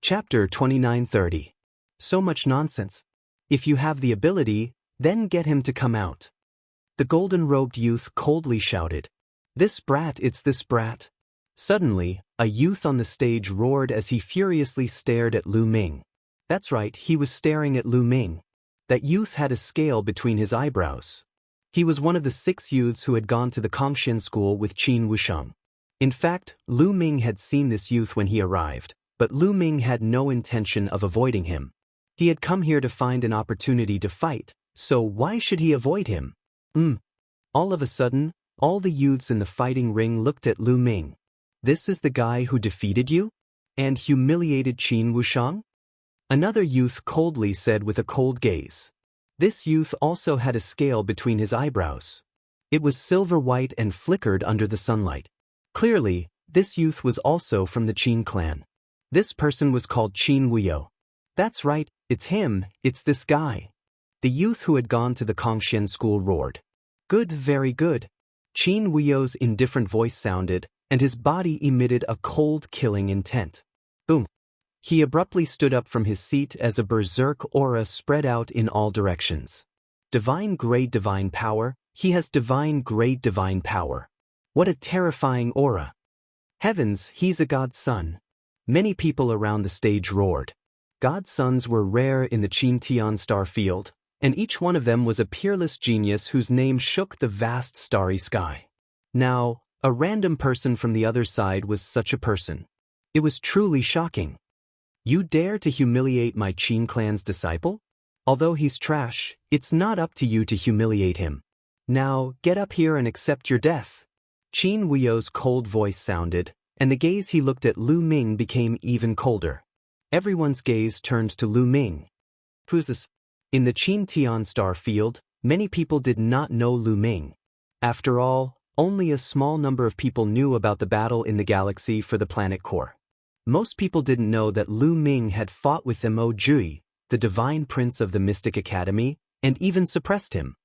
Chapter 29:30. So much nonsense. If you have the ability, then get him to come out. The golden-robed youth coldly shouted, "This brat, it's this brat." Suddenly, a youth on the stage roared as he furiously stared at Lu Ming. That's right, he was staring at Lu Ming. That youth had a scale between his eyebrows. He was one of the 6 youths who had gone to the Kongxian school with Qin Wusheng. In fact, Lu Ming had seen this youth when he arrived, but Lu Ming had no intention of avoiding him. He had come here to find an opportunity to fight, so why should he avoid him? All of a sudden, all the youths in the fighting ring looked at Lu Ming. This is the guy who defeated you? And humiliated Qin Wusheng? Another youth coldly said with a cold gaze. This youth also had a scale between his eyebrows. It was silver-white and flickered under the sunlight. Clearly, this youth was also from the Qin clan. This person was called Qin Wuyo. That's right, it's him, it's this guy. The youth who had gone to the Kongxian school roared. Good, very good. Qin Wuyo's indifferent voice sounded, and his body emitted a cold, killing intent. Boom. He abruptly stood up from his seat as a berserk aura spread out in all directions. Divine grade divine power, he has divine grade divine power. What a terrifying aura. Heavens, he's a god's son. Many people around the stage roared. God's sons were rare in the Qin Tian star field, and each one of them was a peerless genius whose name shook the vast starry sky. Now, a random person from the other side was such a person. It was truly shocking. You dare to humiliate my Qin clan's disciple? Although he's trash, it's not up to you to humiliate him. Now, get up here and accept your death. Qin Wuyo's cold voice sounded, and the gaze he looked at Lu Ming became even colder. Everyone's gaze turned to Lu Ming. Who's this? In the Qin Tian star field, many people did not know Lu Ming. After all, only a small number of people knew about the battle in the galaxy for the planet core. Most people didn't know that Lu Ming had fought with Mo Jui, the divine prince of the Mystic Academy, and even suppressed him.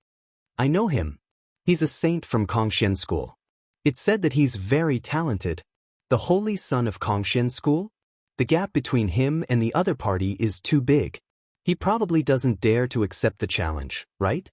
I know him. He's a saint from Kongxian school. It's said that he's very talented. The holy son of Kongxian school? The gap between him and the other party is too big. He probably doesn't dare to accept the challenge, right?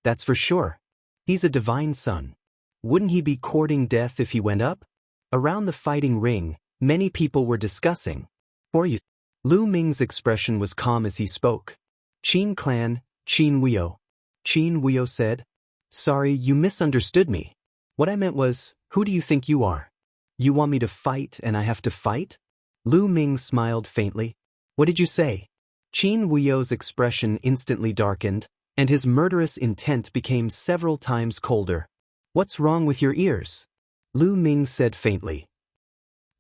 That's for sure. He's a divine son. Wouldn't he be courting death if he went up? Around the fighting ring, many people were discussing. Or you. Lu Ming's expression was calm as he spoke. Qin clan, Qin Wuyo. Qin Wuyo said, "Sorry, you misunderstood me. What I meant was, who do you think you are? You want me to fight and I have to fight?" Lu Ming smiled faintly. "What did you say?" Qin Wuyo's expression instantly darkened, and his murderous intent became several times colder. "What's wrong with your ears?" Lu Ming said faintly.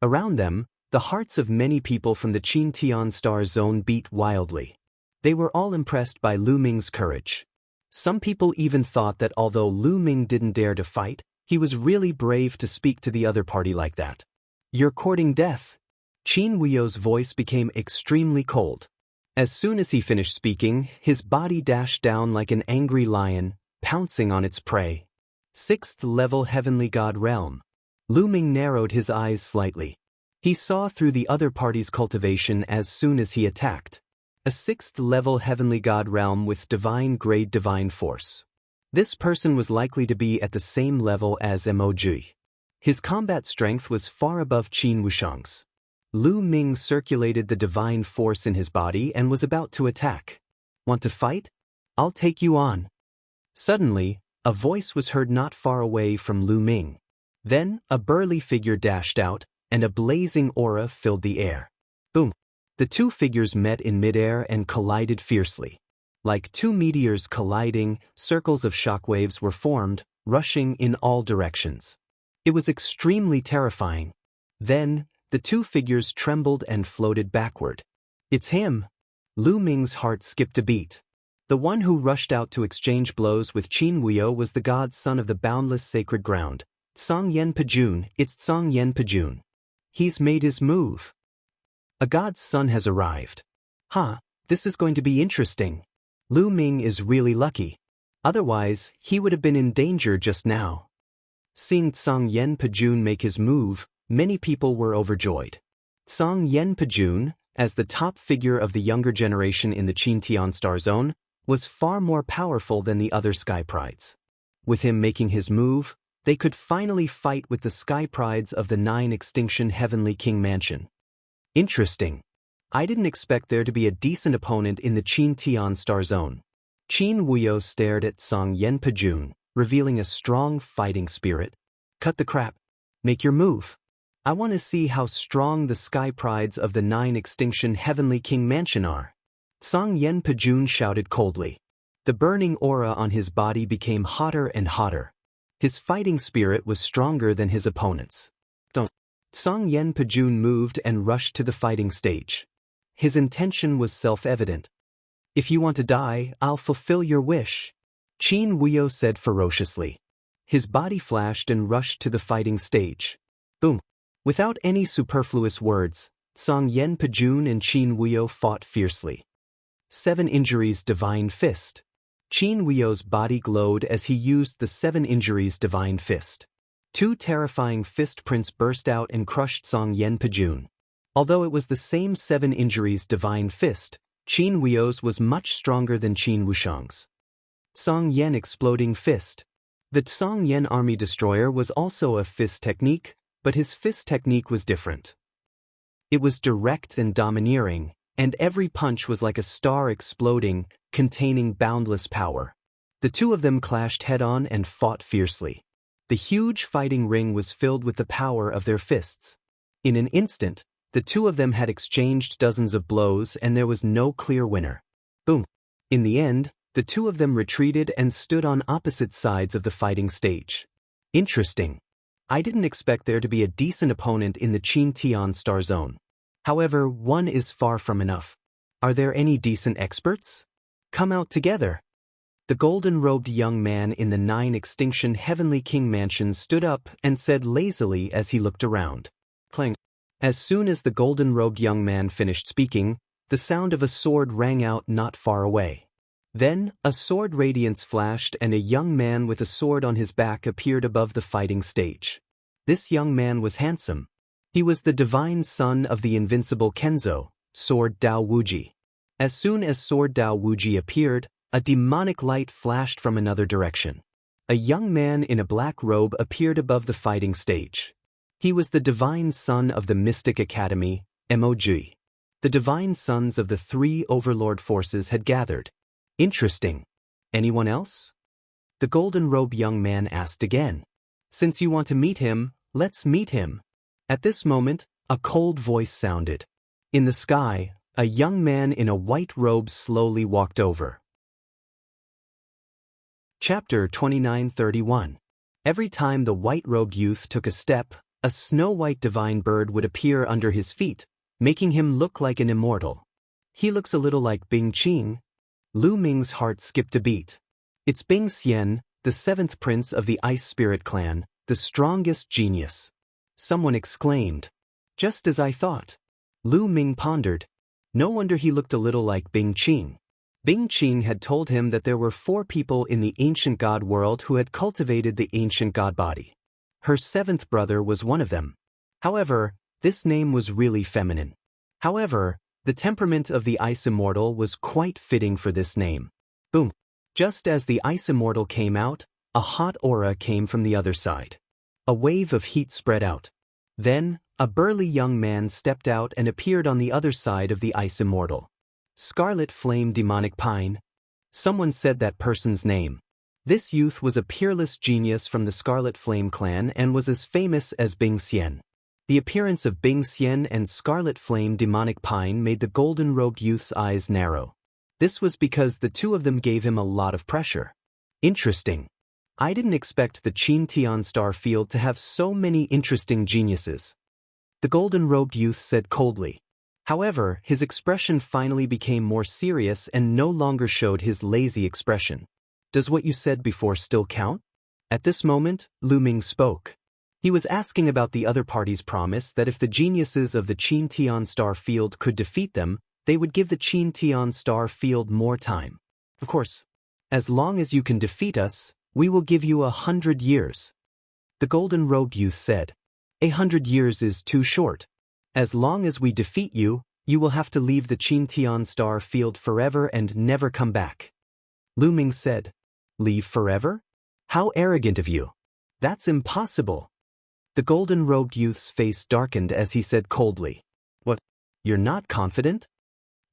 Around them, the hearts of many people from the Qin Tian star zone beat wildly. They were all impressed by Lu Ming's courage. Some people even thought that although Lu Ming didn't dare to fight, he was really brave to speak to the other party like that. "You're courting death." Qin Wuyo's voice became extremely cold. As soon as he finished speaking, his body dashed down like an angry lion, pouncing on its prey. 6th level Heavenly God Realm. Lu Ming narrowed his eyes slightly. He saw through the other party's cultivation as soon as he attacked. A 6th level Heavenly God Realm with divine grade divine force. This person was likely to be at the same level as Mo Jui. His combat strength was far above Qin Wusheng's. Lu Ming circulated the divine force in his body and was about to attack. "Want to fight? I'll take you on." Suddenly, a voice was heard not far away from Lu Ming. Then, a burly figure dashed out, and a blazing aura filled the air. Boom! The two figures met in midair and collided fiercely. Like two meteors colliding, circles of shockwaves were formed, rushing in all directions. It was extremely terrifying. Then, the two figures trembled and floated backward. "It's him!" Lu Ming's heart skipped a beat. The one who rushed out to exchange blows with Qin Wuyo was the god's son of the boundless sacred ground. Tsang Yen Pejun, it's Tsang Yen Pejun. He's made his move. A god's son has arrived. This is going to be interesting. Lu Ming is really lucky. Otherwise, he would have been in danger just now. Seeing Tsang Yen Pejun make his move, many people were overjoyed. Tsang Yen Pejun, as the top figure of the younger generation in the Qin Star Zone, was far more powerful than the other Sky Prides. With him making his move, they could finally fight with the Sky Prides of the 9 Extinction Heavenly King Mansion. Interesting. I didn't expect there to be a decent opponent in the Qin Star Zone. Qin Wuyo stared at Song Yen Pejun, revealing a strong fighting spirit. Cut the crap. Make your move. I want to see how strong the Sky Prides of the 9 Extinction Heavenly King Mansion are. Song Yen Pejun shouted coldly. The burning aura on his body became hotter and hotter. His fighting spirit was stronger than his opponents. Song Yen Pejun moved and rushed to the fighting stage. His intention was self-evident. If you want to die, I'll fulfill your wish, Qin Wuyo said ferociously. His body flashed and rushed to the fighting stage. Boom. Without any superfluous words, Song Yen Pejun and Qin Wuyo fought fiercely. 7 Injuries Divine Fist. Qin Wuyo's body glowed as he used the 7 Injuries Divine Fist. 2 terrifying fist prints burst out and crushed Song Yen Pejun. Although it was the same 7 Injuries Divine Fist, Qin Wuyo's was much stronger than Qin Wushang's. Song Yen Exploding Fist. The Song Yen Army Destroyer was also a fist technique, but his fist technique was different. It was direct and domineering, and every punch was like a star exploding, containing boundless power. The two of them clashed head-on and fought fiercely. The huge fighting ring was filled with the power of their fists. In an instant, the two of them had exchanged dozens of blows and there was no clear winner. Boom. In the end, the two of them retreated and stood on opposite sides of the fighting stage. Interesting. I didn't expect there to be a decent opponent in the Qin Star Zone. However, one is far from enough. Are there any decent experts? Come out together. The golden-robed young man in the 9 Extinction Heavenly King Mansion stood up and said lazily as he looked around. Clang. As soon as the golden-robed young man finished speaking, the sound of a sword rang out not far away. Then, a sword radiance flashed and a young man with a sword on his back appeared above the fighting stage. This young man was handsome. He was the divine son of the invincible Kenzo, Sword Dao Wuji. As soon as Sword Dao Wuji appeared, a demonic light flashed from another direction. A young man in a black robe appeared above the fighting stage. He was the divine son of the Mystic Academy, MOG. The divine sons of the 3 overlord forces had gathered. Interesting. Anyone else? The golden robe young man asked again. Since you want to meet him, let's meet him. At this moment, a cold voice sounded. In the sky, a young man in a white robe slowly walked over. Chapter 29:31. Every time the white-robed youth took a step, a snow-white divine bird would appear under his feet, making him look like an immortal. He looks a little like Bing Qing. Lu Ming's heart skipped a beat. It's Bing Xian, the 7th prince of the Ice Spirit clan, the strongest genius. Someone exclaimed. Just as I thought. Lu Ming pondered. No wonder he looked a little like Bing Qing. Bing Qing had told him that there were 4 people in the ancient god world who had cultivated the ancient god body. Her 7th brother was one of them. However, this name was really feminine. However, the temperament of the Ice Immortal was quite fitting for this name. Boom. Just as the Ice Immortal came out, a hot aura came from the other side. A wave of heat spread out. Then, a burly young man stepped out and appeared on the other side of the Ice Immortal. Scarlet Flame Demonic Pine. Someone said that person's name. This youth was a peerless genius from the Scarlet Flame clan and was as famous as Bing Xian. The appearance of Bing Xian and Scarlet Flame Demonic Pine made the golden-robed youth's eyes narrow. This was because the two of them gave him a lot of pressure. Interesting. I didn't expect the Qin Star field to have so many interesting geniuses. The golden-robed youth said coldly. However, his expression finally became more serious and no longer showed his lazy expression. Does what you said before still count? At this moment, Lu Ming spoke. He was asking about the other party's promise that if the geniuses of the Qin Star field could defeat them, they would give the Qin Star field more time. Of course. As long as you can defeat us, we will give you 100 years. The golden-robed youth said. 100 years is too short. As long as we defeat you, You will have to leave the Qintian Star Field forever and never come back. Lu Ming said. Leave forever? How arrogant of you. That's impossible. The golden-robed youth's face darkened as he said coldly. What? You're not confident?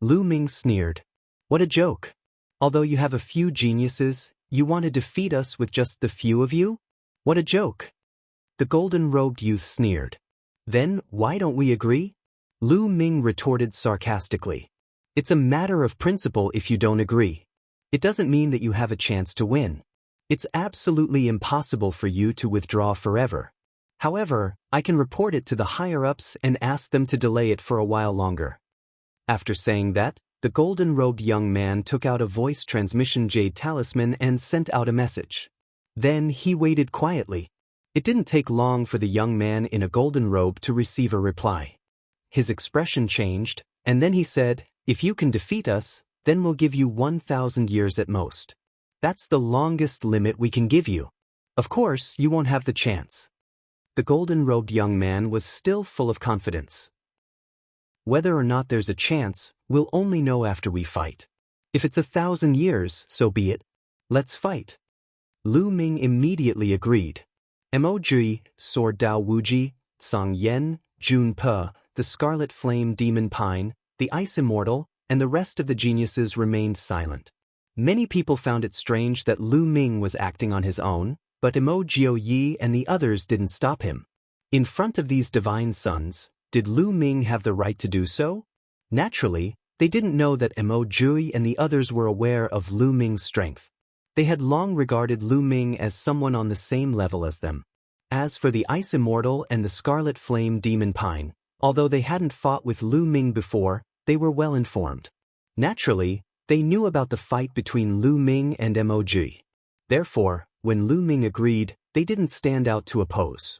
Lu Ming sneered. What a joke. Although you have a few geniuses, you want to defeat us with just the few of you? What a joke. The golden-robed youth sneered. Then, why don't we agree? Lu Ming retorted sarcastically. It's a matter of principle if you don't agree. It doesn't mean that you have a chance to win. It's absolutely impossible for you to withdraw forever. However, I can report it to the higher-ups and ask them to delay it for a while longer. After saying that, the golden-robed young man took out a voice transmission jade talisman and sent out a message. Then he waited quietly. It didn't take long for the young man in a golden robe to receive a reply. His expression changed, and then he said, If you can defeat us, then we'll give you 1,000 years at most. That's the longest limit we can give you. Of course, you won't have the chance. The golden-robed young man was still full of confidence. Whether or not there's a chance, we'll only know after we fight. If it's 1,000 years, so be it. Let's fight. Lu Ming immediately agreed. Mo Jui, Sword Dao Wuji, Song Yen, Jun Pe, the Scarlet Flame Demon Pine, the Ice Immortal, and the rest of the geniuses remained silent. Many people found it strange that Lu Ming was acting on his own, but Mo Jiu Yi and the others didn't stop him. In front of these divine sons, did Lu Ming have the right to do so? Naturally, they didn't know that Mo Jui and the others were aware of Lu Ming's strength. They had long regarded Lu Ming as someone on the same level as them. As for the Ice Immortal and the Scarlet Flame Demon Pine, although they hadn't fought with Lu Ming before, they were well informed. Naturally, they knew about the fight between Lu Ming and Mo Jui. Therefore, when Lu Ming agreed, they didn't stand out to oppose.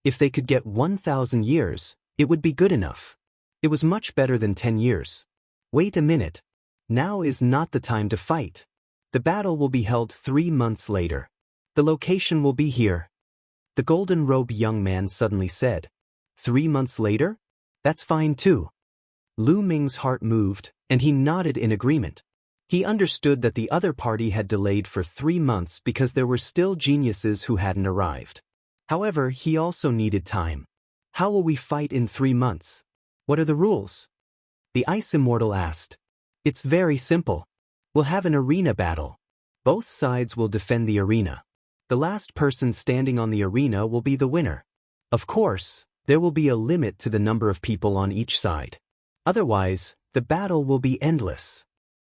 If they could get 1,000 years, it would be good enough. It was much better than 10 years. Wait a minute. Now is not the time to fight. The battle will be held 3 months later. The location will be here. The golden-robed young man suddenly said. 3 months later? That's fine too. Lu Ming's heart moved, and he nodded in agreement. He understood that the other party had delayed for 3 months because there were still geniuses who hadn't arrived. However, he also needed time. How will we fight in 3 months? What are the rules? The Ice Immortal asked. It's very simple. We'll have an arena battle. Both sides will defend the arena. The last person standing on the arena will be the winner. Of course, there will be a limit to the number of people on each side. Otherwise, the battle will be endless.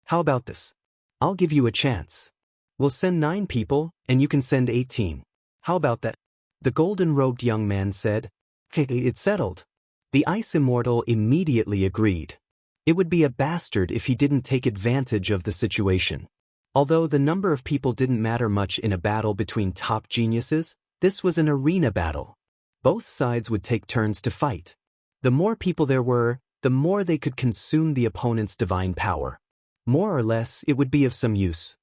How about this? I'll give you a chance. We'll send 9 people, and you can send 18. How about that? The golden-robed young man said. It's settled. The Ice Immortal immediately agreed. It would be a bastard if he didn't take advantage of the situation. Although the number of people didn't matter much in a battle between top geniuses, this was an arena battle. Both sides would take turns to fight. The more people there were, the more they could consume the opponent's divine power. More or less, it would be of some use.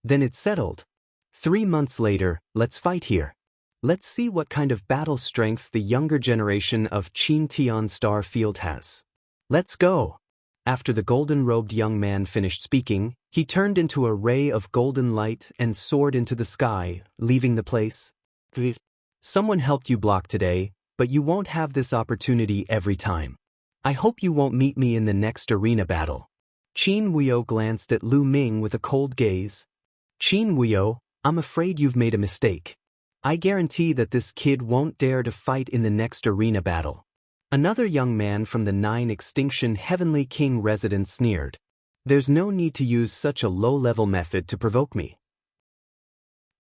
Then it's settled. 3 months later, let's fight here. Let's see what kind of battle strength the younger generation of Qintian Star Field has. Let's go. After the golden-robed young man finished speaking, he turned into a ray of golden light and soared into the sky, leaving the place. Someone helped you block today, but you won't have this opportunity every time. I hope you won't meet me in the next arena battle. Qin Wuyo glanced at Lu Ming with a cold gaze. Qin Wuyo, I'm afraid you've made a mistake. I guarantee that this kid won't dare to fight in the next arena battle. Another young man from the 9 Extinction Heavenly King residence sneered. There's no need to use such a low-level method to provoke me.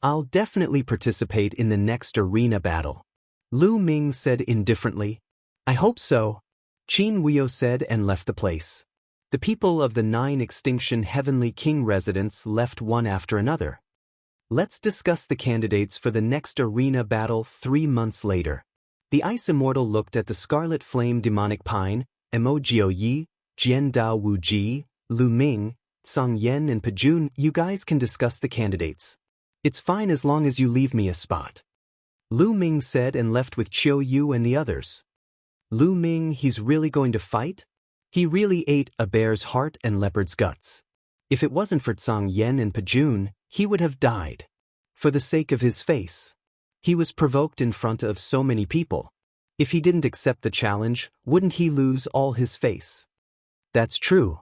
I'll definitely participate in the next arena battle. Lu Ming said indifferently. I hope so. Qin Wuyo said and left the place. The people of the 9 Extinction Heavenly King residence left one after another. Let's discuss the candidates for the next arena battle 3 months later. The Ice Immortal looked at the Scarlet Flame Demonic Pine, Mo Jiu Yi, Jian Dao Wu Ji, Lu Ming, Song Yen and Pajun. You guys can discuss the candidates. It's fine as long as you leave me a spot. Lu Ming said and left with Qiu Yu and the others. Lu Ming, he's really going to fight? He really ate a bear's heart and leopard's guts. If it wasn't for Tsang Yen and Pajun, he would have died. For the sake of his face. He was provoked in front of so many people. If he didn't accept the challenge, wouldn't he lose all his face? That's true.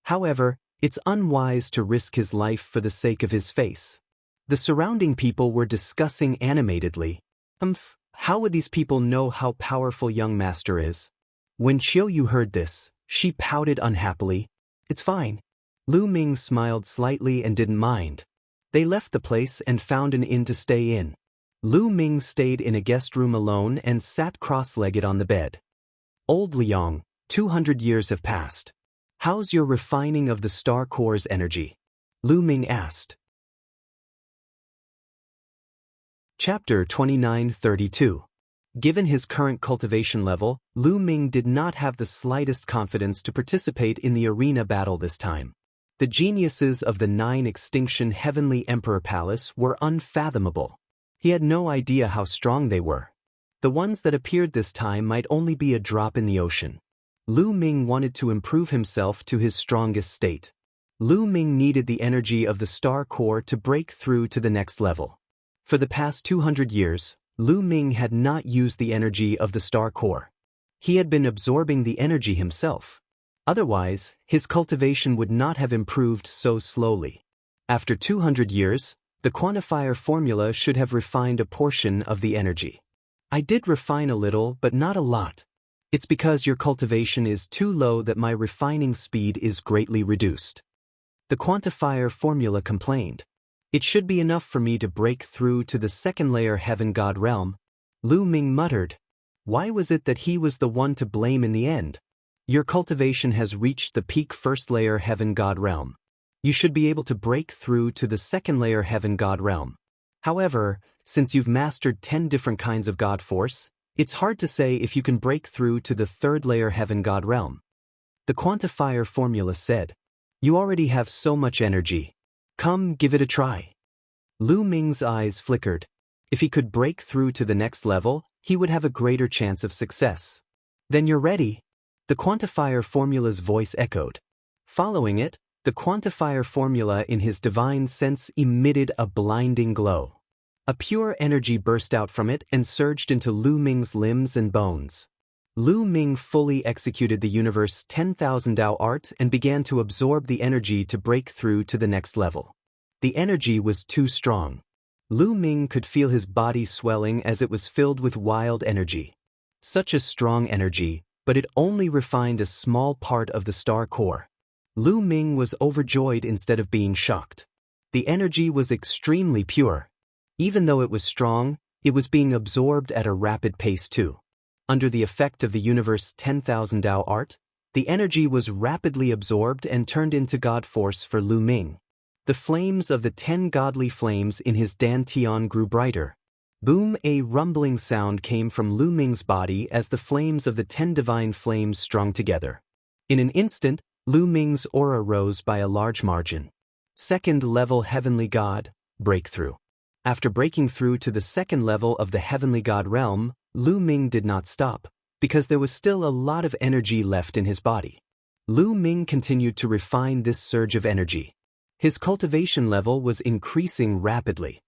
However, it's unwise to risk his life for the sake of his face. The surrounding people were discussing animatedly. How would these people know how powerful young master is? When Chiu Yu heard this, she pouted unhappily. It's fine. Lu Ming smiled slightly and didn't mind. They left the place and found an inn to stay in. Lu Ming stayed in a guest room alone and sat cross-legged on the bed. Old Liang, 200 years have passed. How's your refining of the star core's energy? Lu Ming asked. Chapter 29-32. Given his current cultivation level, Lu Ming did not have the slightest confidence to participate in the arena battle this time. The geniuses of the 9 Extinction Heavenly Emperor Palace were unfathomable. He had no idea how strong they were. The ones that appeared this time might only be a drop in the ocean. Lu Ming wanted to improve himself to his strongest state. Lu Ming needed the energy of the star core to break through to the next level. For the past 200 years, Lu Ming had not used the energy of the star core. He had been absorbing the energy himself. Otherwise, his cultivation would not have improved so slowly. After 200 years, the quantifier formula should have refined a portion of the energy. I did refine a little, but not a lot. It's because your cultivation is too low that my refining speed is greatly reduced. The quantifier formula complained. It should be enough for me to break through to the second layer heaven god realm. Lu Ming muttered. Why was it that he was the one to blame in the end? Your cultivation has reached the peak first layer heaven god realm. You should be able to break through to the second layer heaven god realm. However, since you've mastered 10 different kinds of god force, it's hard to say if you can break through to the third layer heaven god realm. The quantifier formula said. You already have so much energy. Come, give it a try. Lu Ming's eyes flickered. If he could break through to the next level, he would have a greater chance of success. Then you're ready. The quantifier formula's voice echoed. Following it, the quantifier formula in his divine sense emitted a blinding glow. A pure energy burst out from it and surged into Lu Ming's limbs and bones. Lu Ming fully executed the universe 10,000 Dao art and began to absorb the energy to break through to the next level. The energy was too strong. Lu Ming could feel his body swelling as it was filled with wild energy. Such a strong energy, but it only refined a small part of the star core. Lu Ming was overjoyed instead of being shocked. The energy was extremely pure. Even though it was strong, it was being absorbed at a rapid pace too. Under the effect of the universe 10,000 Dao art, the energy was rapidly absorbed and turned into god force for Lu Ming. The flames of the 10 godly flames in his dantian grew brighter. Boom! A rumbling sound came from Lu Ming's body as the flames of the 10 divine flames strung together. In an instant, Lu Ming's aura rose by a large margin. Second level heavenly god, breakthrough. After breaking through to the second level of the heavenly god realm, Lu Ming did not stop, because there was still a lot of energy left in his body. Lu Ming continued to refine this surge of energy. His cultivation level was increasing rapidly.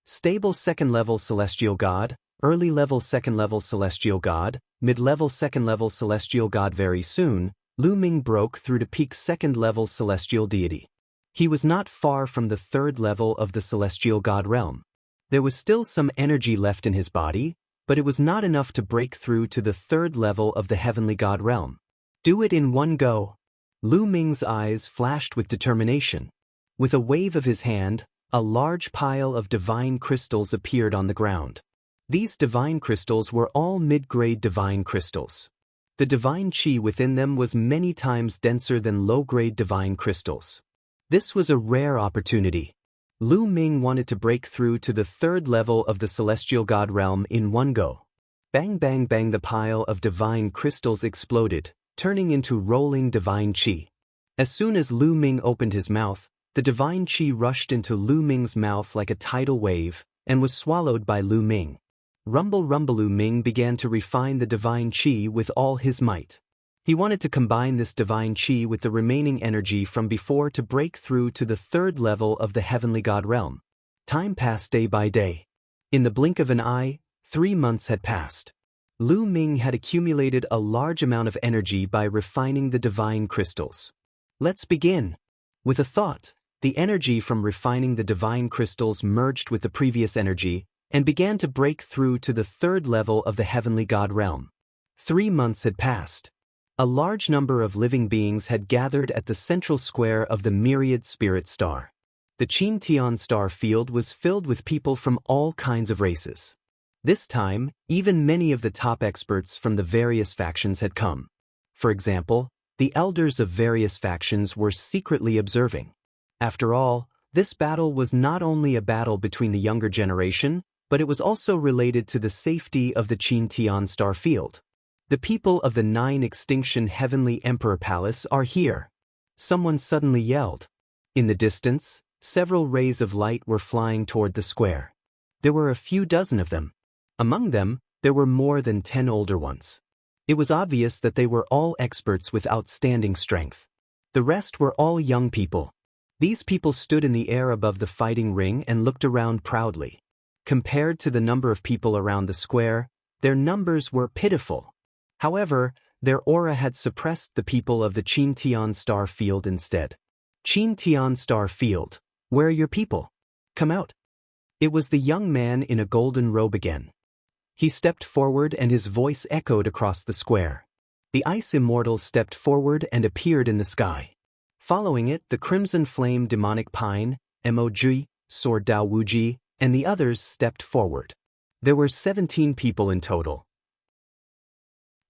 Stable second-level celestial god, early-level second-level celestial god, mid-level second-level celestial god. Very soon, Lu Ming broke through to peak second-level celestial deity. He was not far from the third level of the celestial god realm. There was still some energy left in his body, but it was not enough to break through to the third level of the heavenly god realm. Do it in one go. Lu Ming's eyes flashed with determination. With a wave of his hand, a large pile of divine crystals appeared on the ground. These divine crystals were all mid-grade divine crystals. The divine chi within them was many times denser than low-grade divine crystals. This was a rare opportunity. Lu Ming wanted to break through to the third level of the celestial god realm in one go. Bang bang bang, the pile of divine crystals exploded, turning into rolling divine chi. As soon as Lu Ming opened his mouth, the divine chi rushed into Lu Ming's mouth like a tidal wave, and was swallowed by Lu Ming. Rumble rumble. Lu Ming began to refine the divine chi with all his might. He wanted to combine this divine chi with the remaining energy from before to break through to the third level of the heavenly god realm. Time passed day by day. In the blink of an eye, 3 months had passed. Lu Ming had accumulated a large amount of energy by refining the divine crystals. Let's begin. With a thought, the energy from refining the divine crystals merged with the previous energy and began to break through to the third level of the heavenly god realm. 3 months had passed. A large number of living beings had gathered at the central square of the myriad spirit star. The Qin Tian star field was filled with people from all kinds of races. This time, even many of the top experts from the various factions had come. For example, the elders of various factions were secretly observing. After all, this battle was not only a battle between the younger generation, but it was also related to the safety of the Qin Tian star field. The people of the 9 Extinction Heavenly Emperor Palace are here. Someone suddenly yelled. In the distance, several rays of light were flying toward the square. There were a few dozen of them. Among them, there were more than 10 older ones. It was obvious that they were all experts with outstanding strength. The rest were all young people. These people stood in the air above the fighting ring and looked around proudly. Compared to the number of people around the square, their numbers were pitiful. However, their aura had suppressed the people of the Qin Tian star field instead. Qin Tian star field, where are your people? Come out. It was the young man in a golden robe again. He stepped forward and his voice echoed across the square. The ice immortal stepped forward and appeared in the sky. Following it, the crimson flame demonic pine, Emoji, Sword Dao Wuji, and the others stepped forward. There were 17 people in total.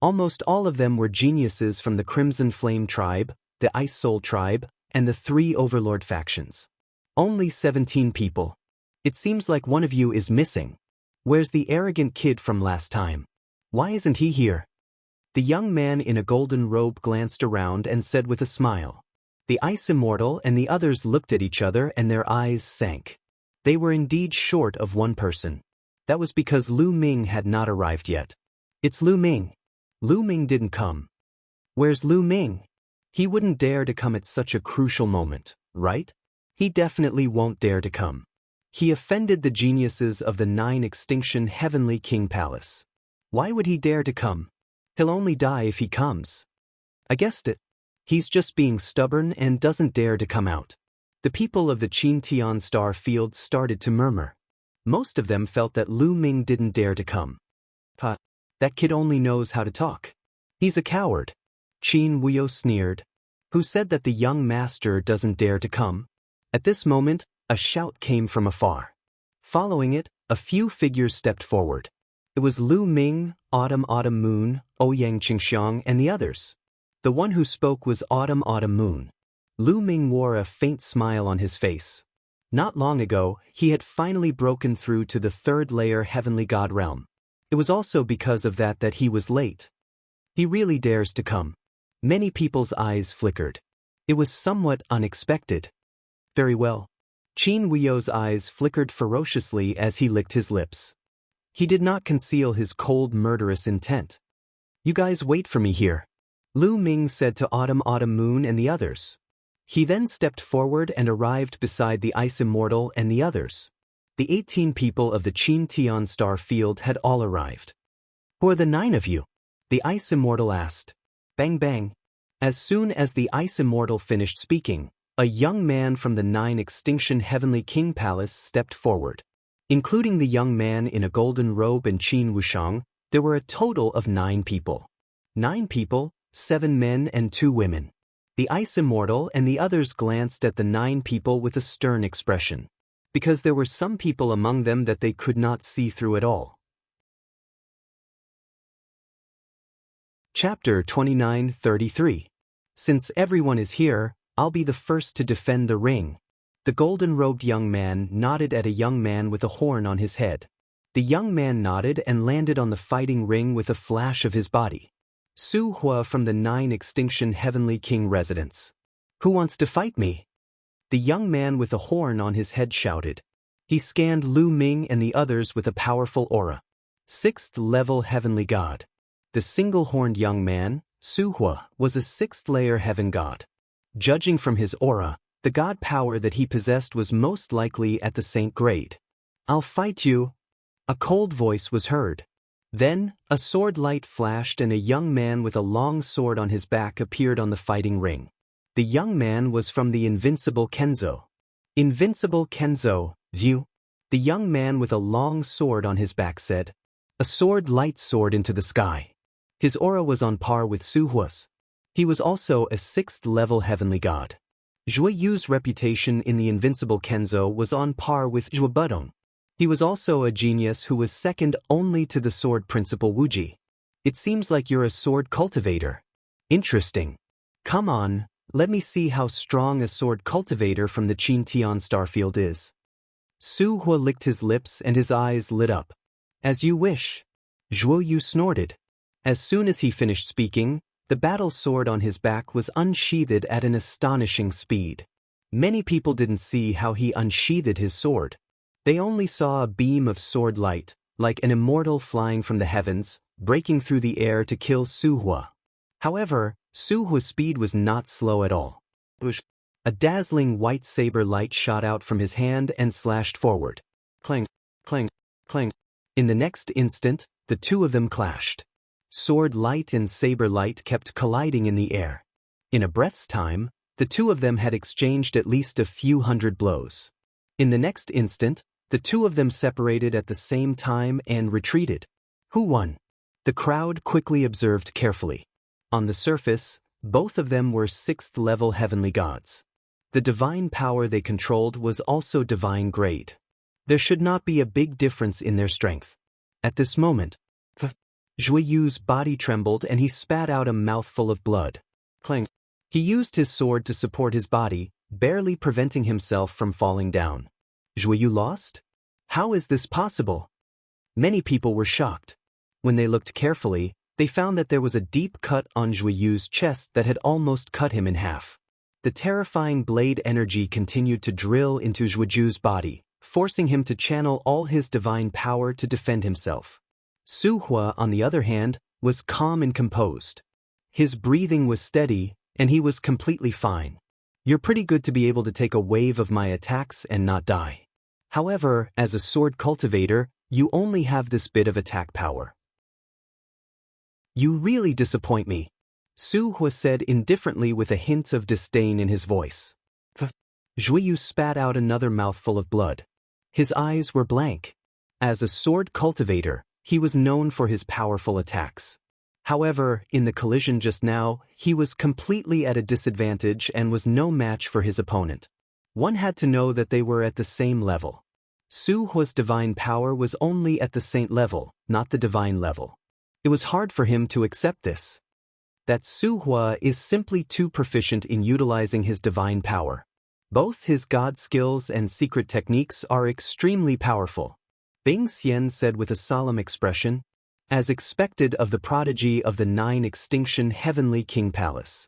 Almost all of them were geniuses from the Crimson Flame tribe, the Ice Soul tribe, and the 3 Overlord factions. Only 17 people. It seems like one of you is missing. Where's the arrogant kid from last time? Why isn't he here? The young man in a golden robe glanced around and said with a smile. The Ice Immortal and the others looked at each other and their eyes sank. They were indeed short of one person. That was because Lu Ming had not arrived yet. It's Lu Ming. Lu Ming didn't come. Where's Lu Ming? He wouldn't dare to come at such a crucial moment, right? He definitely won't dare to come. He offended the geniuses of the 9 Extinction Heavenly King Palace. Why would he dare to come? He'll only die if he comes. I guessed it. He's just being stubborn and doesn't dare to come out. The people of the Qin Tian star field started to murmur. Most of them felt that Lu Ming didn't dare to come. That kid only knows how to talk. He's a coward. Qin Wuyo sneered. Who said that the young master doesn't dare to come? At this moment, a shout came from afar. Following it, a few figures stepped forward. It was Lu Ming, Autumn Moon, Ouyang Qingxiang, and the others. The one who spoke was Autumn Moon. Lu Ming wore a faint smile on his face. Not long ago, he had finally broken through to the 3rd layer heavenly god realm. It was also because of that he was late. He really dares to come. Many people's eyes flickered. It was somewhat unexpected. Very well. Qin Wuyo's eyes flickered ferociously as he licked his lips. He did not conceal his cold, murderous intent. You guys wait for me here, Lu Ming said to Autumn Moon and the others. He then stepped forward and arrived beside the Ice Immortal and the others. The 18 people of the Qin Tian star field had all arrived. Who are the 9 of you? The Ice Immortal asked. Bang bang. As soon as the Ice Immortal finished speaking, a young man from the 9 Extinction Heavenly King Palace stepped forward. Including the young man in a golden robe and Qin Wushang, there were a total of 9 people. 9 people, 7 men and 2 women. The Ice Immortal and the others glanced at the 9 people with a stern expression, because there were some people among them that they could not see through at all. Chapter 29:33. Since everyone is here, I'll be the first to defend the ring. The golden-robed young man nodded at a young man with a horn on his head. The young man nodded and landed on the fighting ring with a flash of his body. Su Hua from the 9 Extinction Heavenly King residence. Who wants to fight me? The young man with a horn on his head shouted. He scanned Lu Ming and the others with a powerful aura. 6th level heavenly god. The single-horned young man, Su Hua was a sixth-layer heaven god. Judging from his aura, the god power that he possessed was most likely at the saint grade. "I'll fight you." A cold voice was heard. Then, a sword light flashed and a young man with a long sword on his back appeared on the fighting ring. The young man was from the Invincible Kenzo. "Invincible Kenzo, view." The young man with a long sword on his back said. A sword light soared into the sky. His aura was on par with Su Hua's. He was also a sixth-level heavenly god. Zhui Yu's reputation in the Invincible Kenzo was on par with Zhui Budong. He was also a genius who was second only to the sword principal Wuji. "It seems like you're a sword cultivator." "Interesting. Come on, let me see how strong a sword cultivator from the Qin Tian Starfield is." Su Hua licked his lips and his eyes lit up. "As you wish." Zhuo Yu snorted. As soon as he finished speaking, the battle sword on his back was unsheathed at an astonishing speed. Many people didn't see how he unsheathed his sword. They only saw a beam of sword light, like an immortal flying from the heavens, breaking through the air to kill Su Hua. However, Su Hua's speed was not slow at all. A dazzling white saber light shot out from his hand and slashed forward. Clang, clang, clang. In the next instant, the two of them clashed. Sword light and saber light kept colliding in the air. In a breath's time, the two of them had exchanged at least a few hundred blows. In the next instant, the two of them separated at the same time and retreated. Who won? The crowd quickly observed carefully. On the surface, both of them were sixth-level heavenly gods. The divine power they controlled was also divine grade. There should not be a big difference in their strength. At this moment, Zhui Yu's body trembled and he spat out a mouthful of blood. Clang. He used his sword to support his body, barely preventing himself from falling down. Zhui Yu lost? How is this possible? Many people were shocked. When they looked carefully, they found that there was a deep cut on Zhui Yu's chest that had almost cut him in half. The terrifying blade energy continued to drill into Zhui Yu's body, forcing him to channel all his divine power to defend himself. Su Hua, on the other hand, was calm and composed. His breathing was steady, and he was completely fine. "You're pretty good to be able to take a wave of my attacks and not die. However, as a sword cultivator, you only have this bit of attack power." "You really disappoint me," Su Hua said indifferently with a hint of disdain in his voice. Zhui Yu spat out another mouthful of blood. His eyes were blank. As a sword cultivator, he was known for his powerful attacks. However, in the collision just now, he was completely at a disadvantage and was no match for his opponent. One had to know that they were at the same level. Su Hua's divine power was only at the saint level, not the divine level. It was hard for him to accept this. That Su Hua is simply too proficient in utilizing his divine power. Both his god skills and secret techniques are extremely powerful. Bing Xian said with a solemn expression, as expected of the prodigy of the 9 extinction heavenly king palace.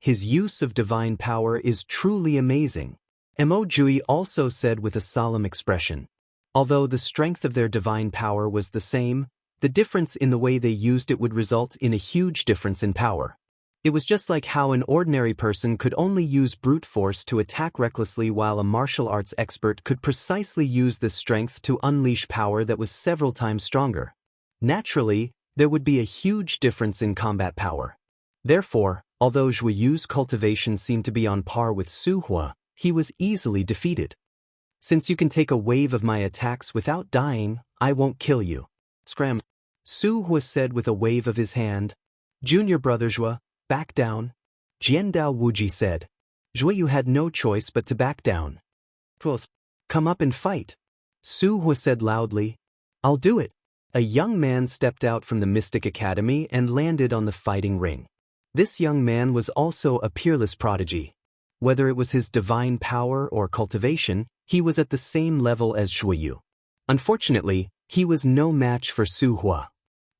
His use of divine power is truly amazing. Mo Jui also said with a solemn expression. Although the strength of their divine power was the same, the difference in the way they used it would result in a huge difference in power. It was just like how an ordinary person could only use brute force to attack recklessly while a martial arts expert could precisely use this strength to unleash power that was several times stronger. Naturally, there would be a huge difference in combat power. Therefore, although Zhui Yu's cultivation seemed to be on par with Su Hua, he was easily defeated. "Since you can take a wave of my attacks without dying, I won't kill you." Scram. Su Hua said with a wave of his hand. "Junior brother Zhua, back down." Jiandao Wuji said. Zhui Yu had no choice but to back down. "Come up and fight," Su Hua said loudly. "I'll do it." A young man stepped out from the Mystic Academy and landed on the fighting ring. This young man was also a peerless prodigy. Whether it was his divine power or cultivation, he was at the same level as Zhui Yu. Unfortunately, he was no match for Su Hua.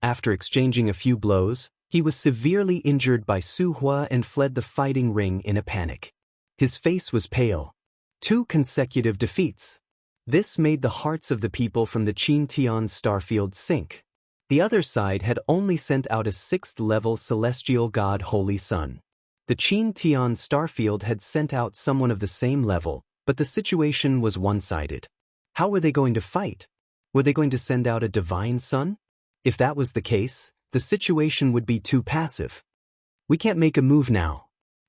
After exchanging a few blows, he was severely injured by Su Hua and fled the fighting ring in a panic. His face was pale. 2 consecutive defeats. This made the hearts of the people from the Qin Tian Starfield sink. The other side had only sent out a 6th-level celestial god Holy Sun. The Qin Tian starfield had sent out someone of the same level, but the situation was one-sided. How were they going to fight? Were they going to send out a divine sun? If that was the case, the situation would be too passive. We can't make a move now.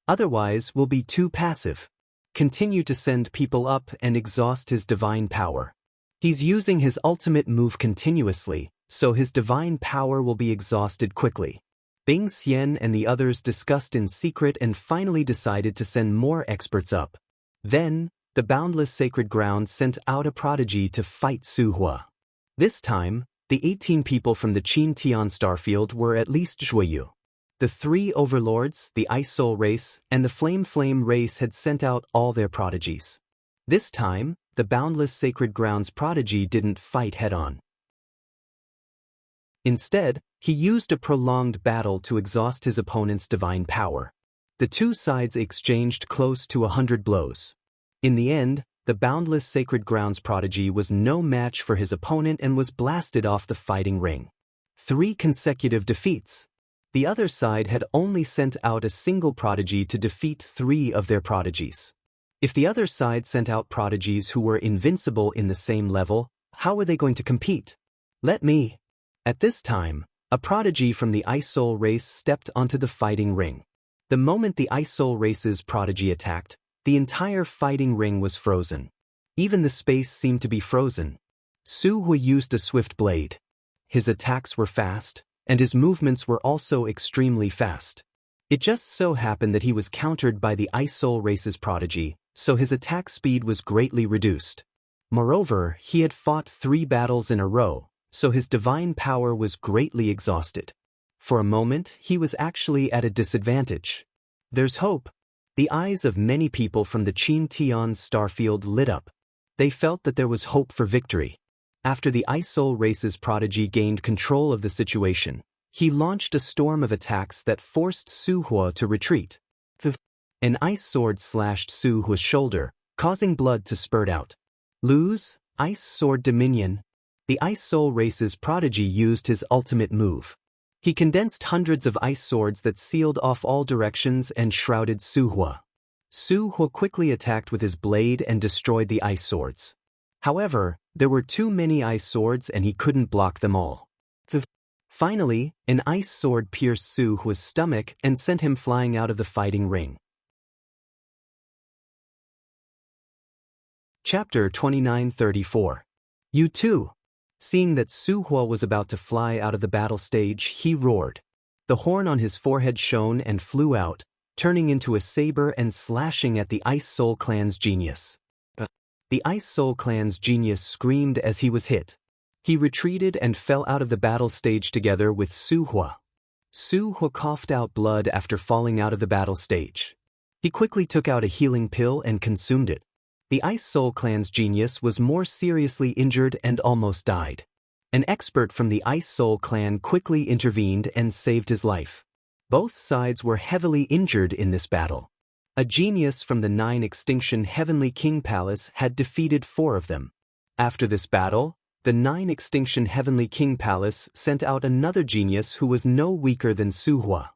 Otherwise, we'll be too passive. Continue to send people up and exhaust his divine power. He's using his ultimate move continuously, so his divine power will be exhausted quickly. Bing Xian and the others discussed in secret and finally decided to send more experts up. Then, the boundless sacred ground sent out a prodigy to fight Su Hua. This time, the 18 people from the Qin Tian starfield were at least Zhuoyu. The 3 overlords, the Ice Soul race, and the Flame race had sent out all their prodigies. This time, the boundless sacred ground's prodigy didn't fight head-on. Instead, he used a prolonged battle to exhaust his opponent's divine power. The two sides exchanged close to 100 blows. In the end, the boundless sacred ground's prodigy was no match for his opponent and was blasted off the fighting ring. 3 consecutive defeats. The other side had only sent out a single prodigy to defeat 3 of their prodigies. If the other side sent out prodigies who were invincible in the same level, how were they going to compete? At this time, a prodigy from the Ice Soul race stepped onto the fighting ring. The moment the Ice Soul race's prodigy attacked, the entire fighting ring was frozen. Even the space seemed to be frozen. Su Hua used a swift blade. His attacks were fast, and his movements were also extremely fast. It just so happened that he was countered by the Ice Soul race's prodigy, so his attack speed was greatly reduced. Moreover, he had fought 3 battles in a row, so his divine power was greatly exhausted. For a moment, he was actually at a disadvantage. There's hope. The eyes of many people from the Qin Tian starfield lit up. They felt that there was hope for victory. After the Ice Soul race's prodigy gained control of the situation, he launched a storm of attacks that forced Su Hua to retreat. An ice sword slashed Su Hua's shoulder, causing blood to spurt out. Lose, Ice Sword Dominion. The Ice Soul race's prodigy used his ultimate move. He condensed hundreds of ice swords that sealed off all directions and shrouded Su Hua. Su Hua quickly attacked with his blade and destroyed the ice swords. However, there were too many ice swords and he couldn't block them all. Finally, an ice sword pierced Su Hua's stomach and sent him flying out of the fighting ring. Chapter 2934. You too. Seeing that Su Hua was about to fly out of the battle stage, he roared. The horn on his forehead shone and flew out, turning into a saber and slashing at the Ice Soul Clan's genius. The Ice Soul Clan's genius screamed as he was hit. He retreated and fell out of the battle stage together with Su Hua. Su Hua coughed out blood after falling out of the battle stage. He quickly took out a healing pill and consumed it. The Ice Soul Clan's genius was more seriously injured and almost died. An expert from the Ice Soul Clan quickly intervened and saved his life. Both sides were heavily injured in this battle. A genius from the 9 Extinction Heavenly King Palace had defeated 4 of them. After this battle, the 9 Extinction Heavenly King Palace sent out another genius who was no weaker than Su Hua.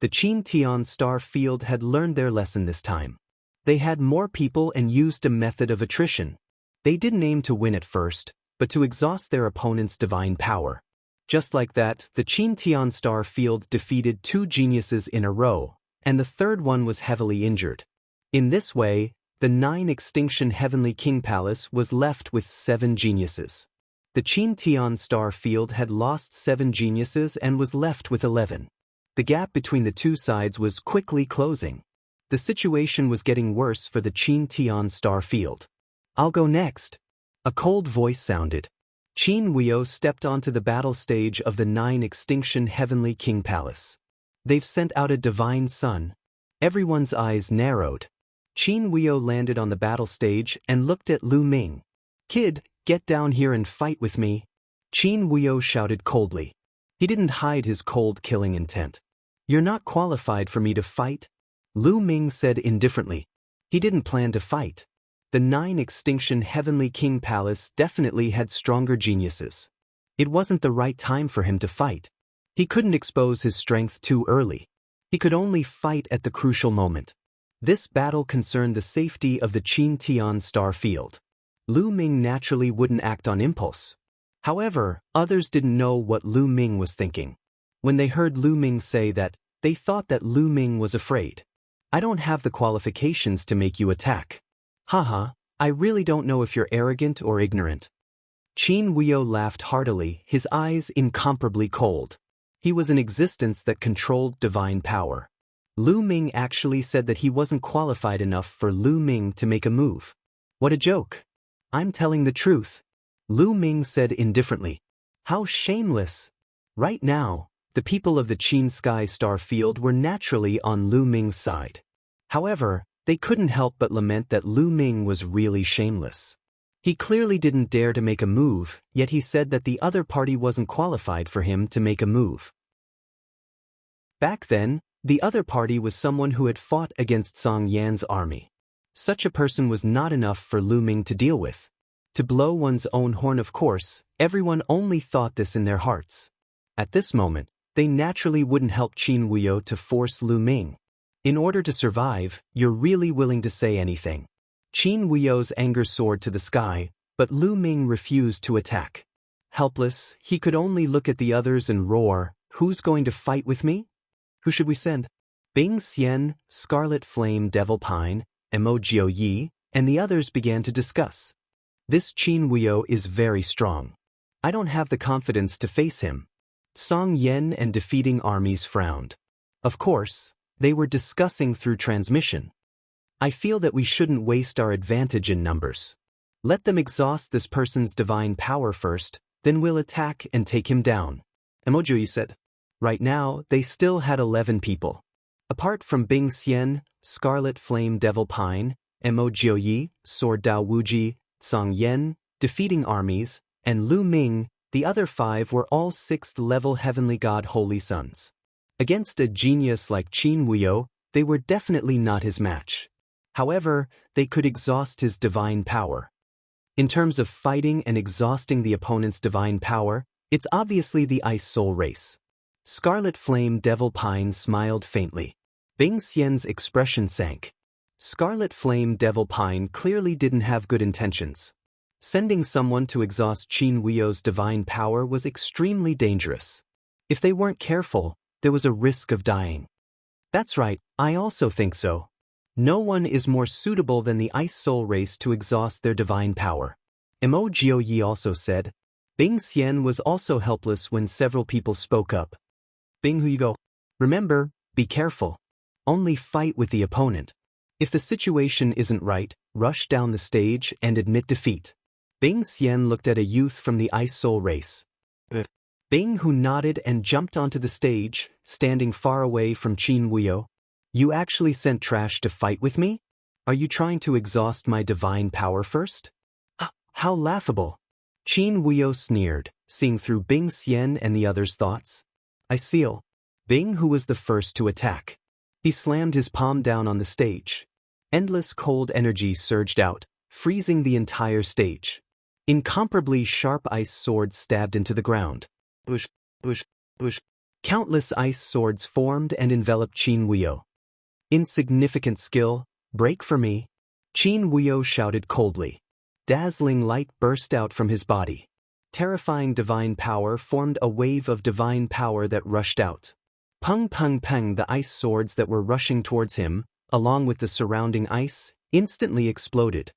The Qin Tian Star Field had learned their lesson this time. They had more people and used a method of attrition. They didn't aim to win at first, but to exhaust their opponent's divine power. Just like that, the Qin Tian Star Field defeated 2 geniuses in a row, and the third one was heavily injured. In this way, the 9 Extinction Heavenly King Palace was left with 7 geniuses. The Qin Tian Star Field had lost 7 geniuses and was left with 11. The gap between the two sides was quickly closing. The situation was getting worse for the Qin Tian Star Field. I'll go next. A cold voice sounded. Qin Huio stepped onto the battle stage of the 9 Extinction Heavenly King Palace. They've sent out a divine sun. Everyone's eyes narrowed. Qin Huio landed on the battle stage and looked at Lu Ming. Kid, get down here and fight with me. Qin Huio shouted coldly. He didn't hide his cold killing intent. You're not qualified for me to fight. Lu Ming said indifferently. He didn't plan to fight. The 9 Extinction Heavenly King Palace definitely had stronger geniuses. It wasn't the right time for him to fight. He couldn't expose his strength too early. He could only fight at the crucial moment. This battle concerned the safety of the Qin Tian star field. Lu Ming naturally wouldn't act on impulse. However, others didn't know what Lu Ming was thinking. When they heard Lu Ming say that, they thought that Lu Ming was afraid. I don't have the qualifications to make you attack. Haha, I really don't know if you're arrogant or ignorant. Qin Huio laughed heartily, his eyes incomparably cold. He was an existence that controlled divine power. Lu Ming actually said that he wasn't qualified enough for Lu Ming to make a move. What a joke. I'm telling the truth. Lu Ming said indifferently. How shameless. Right now, the people of the Qin Sky Star Field were naturally on Lu Ming's side. However, they couldn't help but lament that Lu Ming was really shameless. He clearly didn't dare to make a move, yet he said that the other party wasn't qualified for him to make a move. Back then, the other party was someone who had fought against Song Yan's army. Such a person was not enough for Lu Ming to deal with. To blow one's own horn, of course, everyone only thought this in their hearts. At this moment, they naturally wouldn't help Qin Huio to force Lu Ming. In order to survive, you're really willing to say anything. Qin Huio's anger soared to the sky, but Lu Ming refused to attack. Helpless, he could only look at the others and roar, "Who's going to fight with me? Who should we send?" Bing Xian, Scarlet Flame Devil Pine, Mo Yi, and the others began to discuss. This Qin Huio is very strong. I don't have the confidence to face him. Song Yan and defeating armies frowned. Of course, they were discussing through transmission. I feel that we shouldn't waste our advantage in numbers. Let them exhaust this person's divine power first, then we'll attack and take him down. Mo Yi said. Right now, they still had 11 people. Apart from Bing Xian, Scarlet Flame Devil Pine, Mo Yi, Sword Dao Wuji, Song Yan, defeating armies, and Lu Ming, the other 5 were all 6th-level Heavenly God Holy Sons. Against a genius like Qin Huio, they were definitely not his match. However, they could exhaust his divine power. In terms of fighting and exhausting the opponent's divine power, it's obviously the Ice Soul race. Scarlet Flame Devil Pine smiled faintly. Bing Xian's expression sank. Scarlet Flame Devil Pine clearly didn't have good intentions. Sending someone to exhaust Qin Huio's divine power was extremely dangerous. If they weren't careful, there was a risk of dying. That's right, I also think so. No one is more suitable than the Ice Soul race to exhaust their divine power. Mo Yi also said. Bing Xian was also helpless when several people spoke up. Bing Huigo. Remember, be careful. Only fight with the opponent. If the situation isn't right, rush down the stage and admit defeat. Bing Xian looked at a youth from the Ice Soul race. Bing Hu nodded and jumped onto the stage, standing far away from Qin Huio. You actually sent trash to fight with me? Are you trying to exhaust my divine power first? How laughable. Qin Huio sneered, seeing through Bing Xian and the others' thoughts. I seal. Bing Hu was the first to attack. He slammed his palm down on the stage. Endless cold energy surged out, freezing the entire stage. Incomparably sharp ice swords stabbed into the ground. Bush, bush, bush. Countless ice swords formed and enveloped Qin Huio. Insignificant skill, break for me. Qin Huio shouted coldly. Dazzling light burst out from his body. Terrifying divine power formed a wave of divine power that rushed out. Pung pung pung, the ice swords that were rushing towards him, along with the surrounding ice, instantly exploded.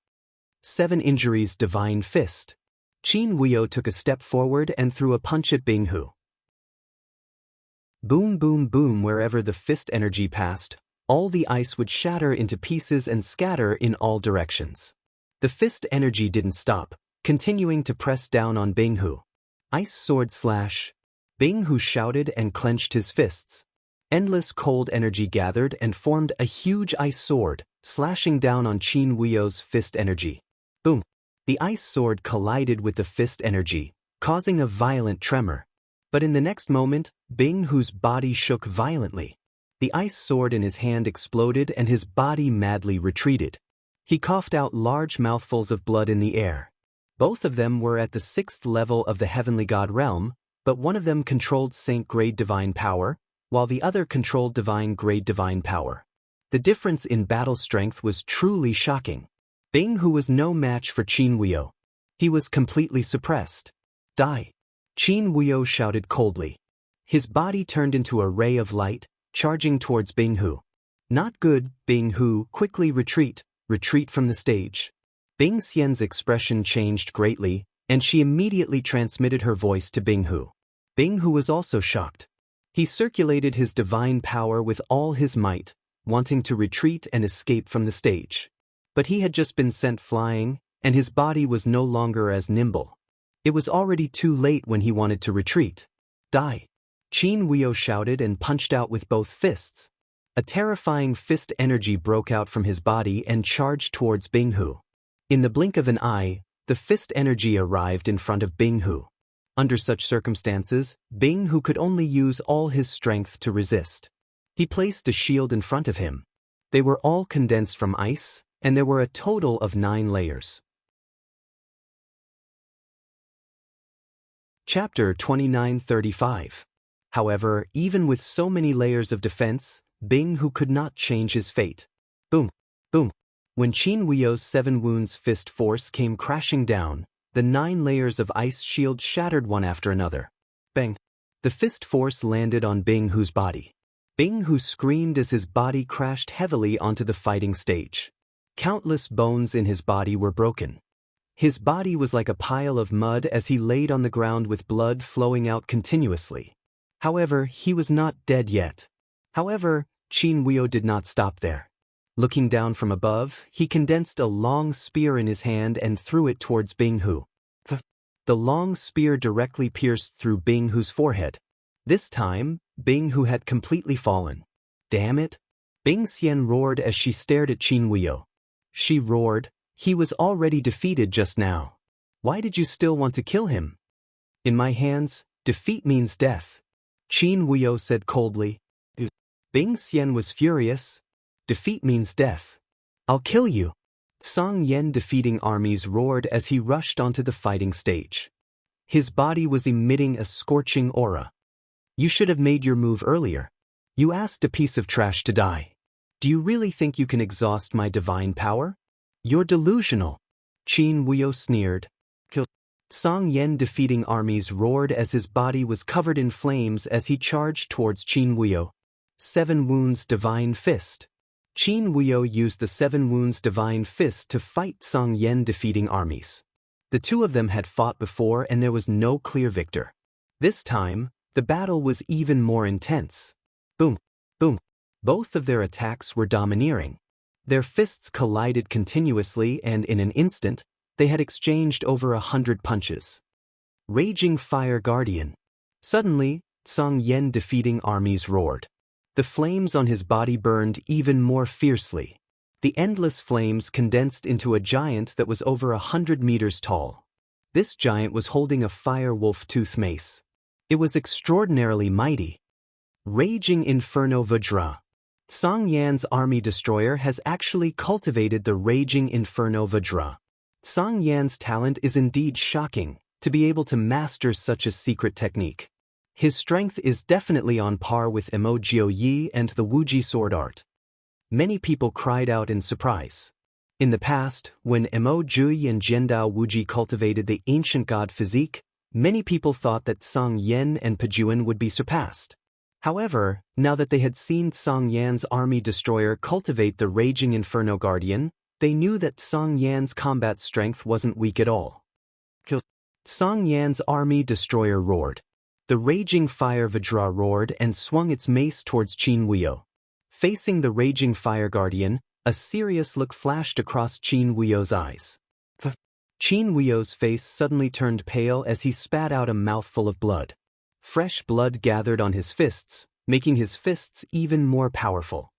7 injuries divine fist. Qin Huio took a step forward and threw a punch at Bing Hu. Boom boom boom, wherever the fist energy passed, all the ice would shatter into pieces and scatter in all directions. The fist energy didn't stop, continuing to press down on Bing Hu. Ice sword slash. Bing Hu shouted and clenched his fists. Endless cold energy gathered and formed a huge ice sword, slashing down on Qin Huio's fist energy. Boom. The ice sword collided with the fist energy, causing a violent tremor. But in the next moment, Bing Hu's body shook violently. The ice sword in his hand exploded and his body madly retreated. He coughed out large mouthfuls of blood in the air. Both of them were at the 6th level of the heavenly god realm, but one of them controlled saint-grade divine power, while the other controlled divine-grade divine power. The difference in battle strength was truly shocking. Bing Hu was no match for Qin Wuyo. He was completely suppressed. Die! Qin Wuyo shouted coldly. His body turned into a ray of light, charging towards Bing Hu. Not good, Bing Hu, quickly retreat from the stage. Bing Xian's expression changed greatly, and she immediately transmitted her voice to Bing Hu. Bing Hu was also shocked. He circulated his divine power with all his might, wanting to retreat and escape from the stage. But he had just been sent flying, and his body was no longer as nimble. It was already too late when he wanted to retreat. Die! Qin Wuyo shouted and punched out with both fists. A terrifying fist energy broke out from his body and charged towards Bing Hu. In the blink of an eye, the fist energy arrived in front of Bing Hu. Under such circumstances, Bing Hu could only use all his strength to resist. He placed a shield in front of him. They were all condensed from ice, and there were a total of 9 layers. Chapter 29:35. However, even with so many layers of defense, Bing Hu could not change his fate. Boom! Boom! When Qin Wuyo's 7 wounds fist force came crashing down, the 9 layers of ice shield shattered one after another. Bang! The fist force landed on Bing Hu's body. Bing Hu screamed as his body crashed heavily onto the fighting stage. Countless bones in his body were broken. His body was like a pile of mud as he laid on the ground with blood flowing out continuously. However, he was not dead yet. However, Qin Wuyo did not stop there. Looking down from above, he condensed a long spear in his hand and threw it towards Bing Hu. The long spear directly pierced through Bing Hu's forehead. This time, Bing Hu had completely fallen. Damn it! Bing Xian roared as she stared at Qin Wuyo. She roared, he was already defeated just now. Why did you still want to kill him? In my hands, defeat means death. Qin Wuyo said coldly. Bing Xian was furious. Defeat means death. I'll kill you. Song Yan defeating armies roared as he rushed onto the fighting stage. His body was emitting a scorching aura. You should have made your move earlier. You asked a piece of trash to die. Do you really think you can exhaust my divine power? You're delusional. Qin Wuyo sneered. Song Yan defeating armies roared as his body was covered in flames as he charged towards Qin Wuyo. 7 wounds divine fist. Qin Wuyo used the 7 wounds divine fist to fight Song Yan defeating armies. The two of them had fought before and there was no clear victor. This time, the battle was even more intense. Boom! Boom! Both of their attacks were domineering. Their fists collided continuously and in an instant, they had exchanged over 100 punches. Raging Fire Guardian. Suddenly, Song Yan defeating armies roared. The flames on his body burned even more fiercely. The endless flames condensed into a giant that was over 100 meters tall. This giant was holding a fire wolf tooth mace. It was extraordinarily mighty. Raging Inferno Vajra. Song Yan's army destroyer has actually cultivated the Raging Inferno Vajra. Song Yan's talent is indeed shocking, to be able to master such a secret technique. His strength is definitely on par with Emo Jiu Yi and the Wuji sword art. Many people cried out in surprise. In the past, when Emo Jiu and Jiandao Wuji cultivated the ancient god physique, many people thought that Song Yan and Pejuan would be surpassed. However, now that they had seen Song Yan's army destroyer cultivate the Raging Inferno Guardian, they knew that Song Yan's combat strength wasn't weak at all. Song Yan's army destroyer roared. The Raging Fire Vajra roared and swung its mace towards Qin Wuyo. Facing the Raging Fire Guardian, a serious look flashed across Qin Wuyo's eyes. Qin Wuyo's face suddenly turned pale as he spat out a mouthful of blood. Fresh blood gathered on his fists, making his fists even more powerful.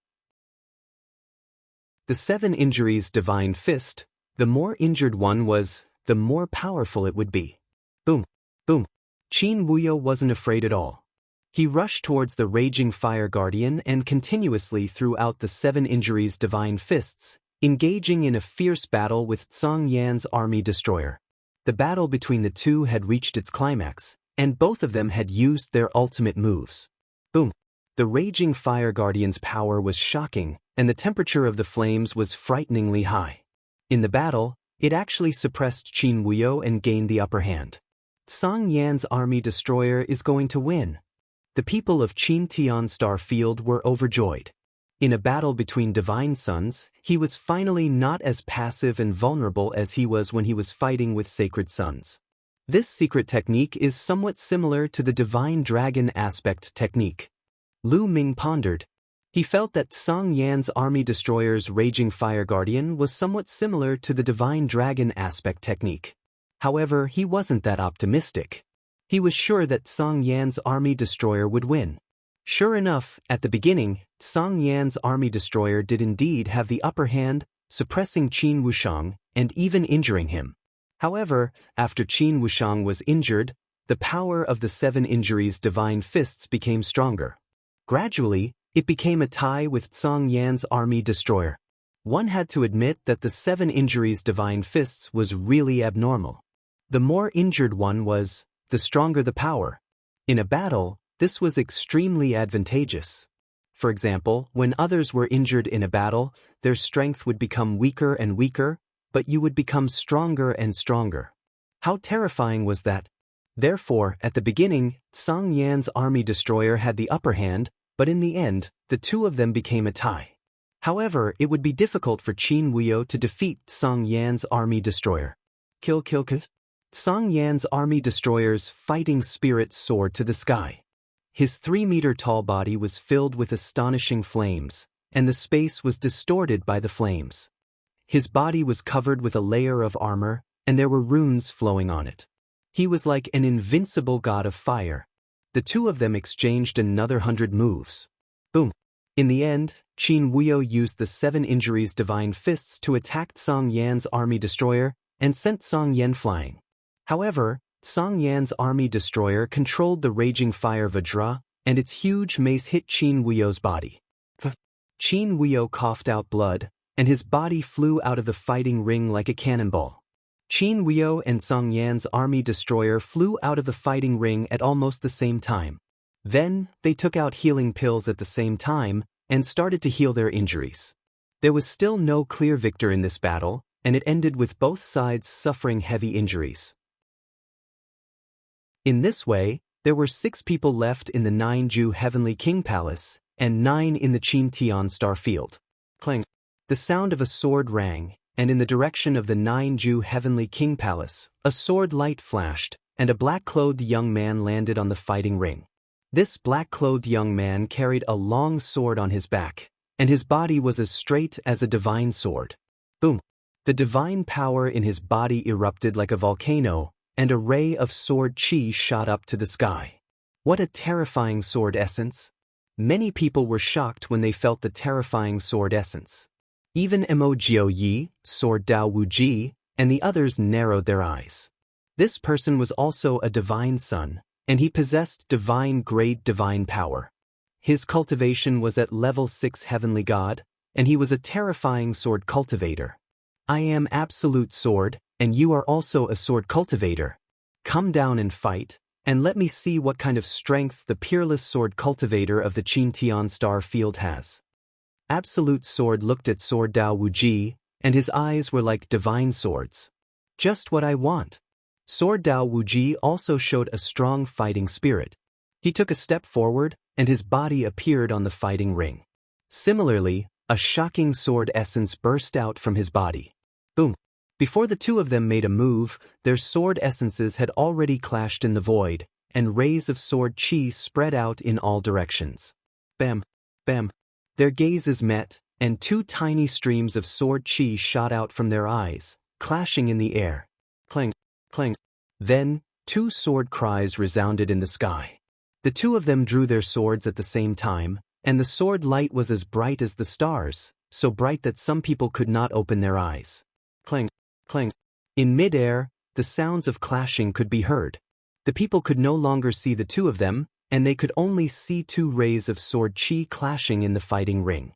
The 7 injuries divine fist, the more injured one was, the more powerful it would be. Boom! Boom! Qin Wuyo wasn't afraid at all. He rushed towards the Raging Fire Guardian and continuously threw out the 7 injuries divine fists, engaging in a fierce battle with Song Yan's army destroyer. The battle between the two had reached its climax, and both of them had used their ultimate moves. Boom! The raging fire guardian's power was shocking, and the temperature of the flames was frighteningly high. In the battle, it actually suppressed Qin Wuyo and gained the upper hand. Song Yan's army destroyer is going to win. The people of Qin Tian Star Field were overjoyed. In a battle between divine sons, he was finally not as passive and vulnerable as he was when he was fighting with sacred sons. This secret technique is somewhat similar to the divine dragon aspect technique. Lu Ming pondered. He felt that Song Yan's army destroyer's raging fire guardian was somewhat similar to the divine dragon aspect technique. However, he wasn't that optimistic. He was sure that Song Yan's army destroyer would win. Sure enough, at the beginning, Song Yan's army destroyer did indeed have the upper hand, suppressing Qin Wushang and even injuring him. However, after Qin Wushang was injured, the power of the 7 injuries divine fists became stronger. Gradually, it became a tie with Song Yan's army destroyer. One had to admit that the 7 injuries divine fists was really abnormal. The more injured one was, the stronger the power. In a battle, this was extremely advantageous. For example, when others were injured in a battle, their strength would become weaker and weaker, but you would become stronger and stronger. How terrifying was that? Therefore, at the beginning, Song Yan's army destroyer had the upper hand, but in the end, the two of them became a tie. However, it would be difficult for Qin Wuyo to defeat Song Yan's army destroyer. Kill. Song Yan's army destroyer's fighting spirit soared to the sky. His 3-meter-tall body was filled with astonishing flames, and the space was distorted by the flames. His body was covered with a layer of armor, and there were runes flowing on it. He was like an invincible god of fire. The two of them exchanged another 100 moves. Boom! In the end, Qin Wuyo used the 7 injuries divine fists to attack Song Yan's army destroyer and sent Song Yan flying. However, Song Yan's army destroyer controlled the raging fire Vajra, and its huge mace hit Qin Wuyo's body. Qin Wuyo coughed out blood, and his body flew out of the fighting ring like a cannonball. Qin Wuyo and Song Yan's army destroyer flew out of the fighting ring at almost the same time. Then, they took out healing pills at the same time and started to heal their injuries. There was still no clear victor in this battle, and it ended with both sides suffering heavy injuries. In this way, there were 6 people left in the 9-Ju Heavenly King Palace, and 9 in the Qin Tian Star Field. Clang! The sound of a sword rang, and in the direction of the 9-Ju Heavenly King Palace, a sword light flashed, and a black-clothed young man landed on the fighting ring. This black-clothed young man carried a long sword on his back, and his body was as straight as a divine sword. Boom! The divine power in his body erupted like a volcano, and a ray of sword chi shot up to the sky. What a terrifying sword essence! Many people were shocked when they felt the terrifying sword essence. Even Mo Jiao Yi, Sword Dao Wu Ji, and the others narrowed their eyes. This person was also a divine son, and he possessed divine-grade divine power. His cultivation was at level 6 heavenly god, and he was a terrifying sword cultivator. I am Absolute Sword, and you are also a sword cultivator. Come down and fight, and let me see what kind of strength the peerless sword cultivator of the Qin Tian Star Field has. Absolute Sword looked at Sword Dao Wu Ji, and his eyes were like divine swords. Just what I want. Sword Dao Wu Ji also showed a strong fighting spirit. He took a step forward, and his body appeared on the fighting ring. Similarly, a shocking sword essence burst out from his body. Boom! Before the two of them made a move, their sword essences had already clashed in the void, and rays of sword chi spread out in all directions. Bam! Bam! Their gazes met, and 2 tiny streams of sword chi shot out from their eyes, clashing in the air. Clang! Clang! Then, 2 sword cries resounded in the sky. The two of them drew their swords at the same time, and the sword light was as bright as the stars, so bright that some people could not open their eyes. Clang! Clang! In mid-air, the sounds of clashing could be heard. The people could no longer see the two of them, and they could only see 2 rays of sword chi clashing in the fighting ring.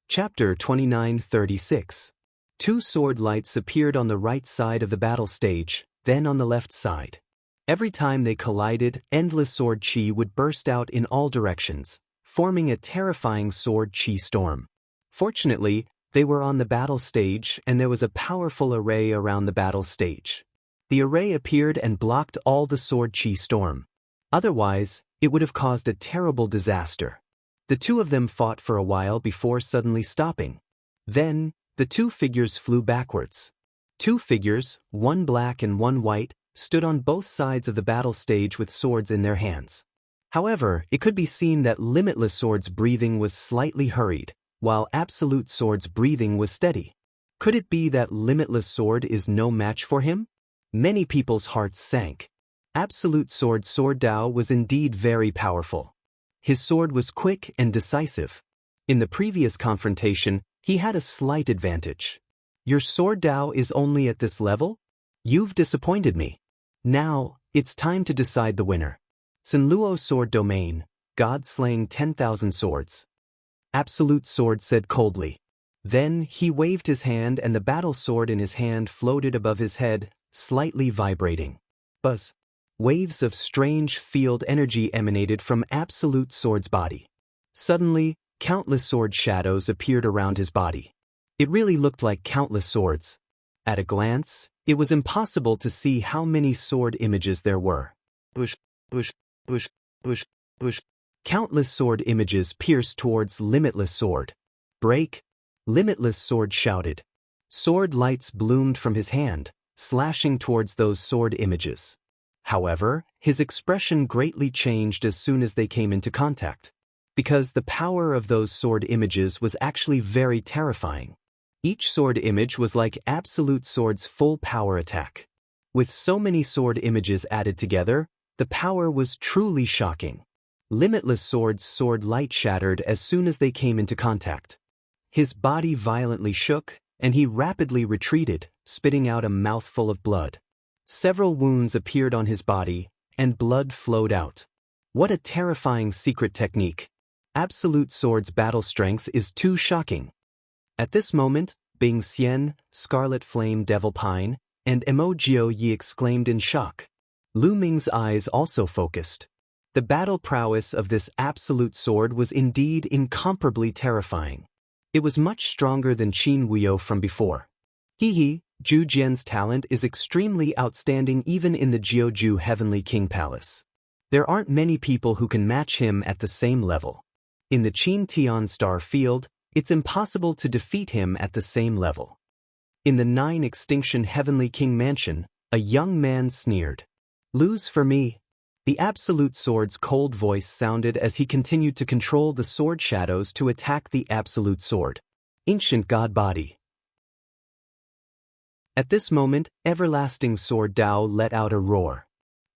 Chapter 29:36. Two sword lights appeared on the right side of the battle stage, then on the left side. Every time they collided, endless sword chi would burst out in all directions, forming a terrifying sword chi storm. Fortunately, they were on the battle stage and there was a powerful array around the battle stage. The array appeared and blocked all the sword chi storm. Otherwise, it would have caused a terrible disaster. The two of them fought for a while before suddenly stopping. Then, the two figures flew backwards. Two figures, one black and one white, stood on both sides of the battle stage with swords in their hands. However, it could be seen that Limitless Sword's breathing was slightly hurried, while Absolute Sword's breathing was steady. Could it be that Limitless Sword is no match for him? Many people's hearts sank. Absolute Sword's sword Dao was indeed very powerful. His sword was quick and decisive. In the previous confrontation, he had a slight advantage. Your sword Dao is only at this level? You've disappointed me. Now, it's time to decide the winner. Sunluo Sword Domain, God slaying 10,000 swords. Absolute Sword said coldly. Then, he waved his hand and the battle sword in his hand floated above his head, slightly vibrating. Buzz. Waves of strange field energy emanated from Absolute Sword's body. Suddenly, countless sword shadows appeared around his body. It really looked like countless swords. At a glance, it was impossible to see how many sword images there were. Bush, bush, bush, bush, bush. Countless sword images pierced towards Limitless Sword. Break! Limitless Sword shouted. Sword lights bloomed from his hand, slashing towards those sword images. However, his expression greatly changed as soon as they came into contact. Because the power of those sword images was actually very terrifying. Each sword image was like Absolute Sword's full power attack. With so many sword images added together, the power was truly shocking. Limitless Sword's sword light shattered as soon as they came into contact. His body violently shook, and he rapidly retreated, spitting out a mouthful of blood. Several wounds appeared on his body, and blood flowed out. What a terrifying secret technique! Absolute Sword's battle strength is too shocking. At this moment, Bing Xian, Scarlet Flame Devil Pine, and Emojio Yi exclaimed in shock. Lu Ming's eyes also focused. The battle prowess of this Absolute Sword was indeed incomparably terrifying. It was much stronger than Qin Wuyo from before. Zhu Jian's talent is extremely outstanding even in the Jiuju Heavenly King Palace. There aren't many people who can match him at the same level. In the Qin Tian Star Field, it's impossible to defeat him at the same level. In the 9 Extinction Heavenly King Mansion, a young man sneered. Lose for me. The Absolute Sword's cold voice sounded as he continued to control the sword shadows to attack the Absolute Sword. Ancient God Body. At this moment, Everlasting Sword Dao let out a roar.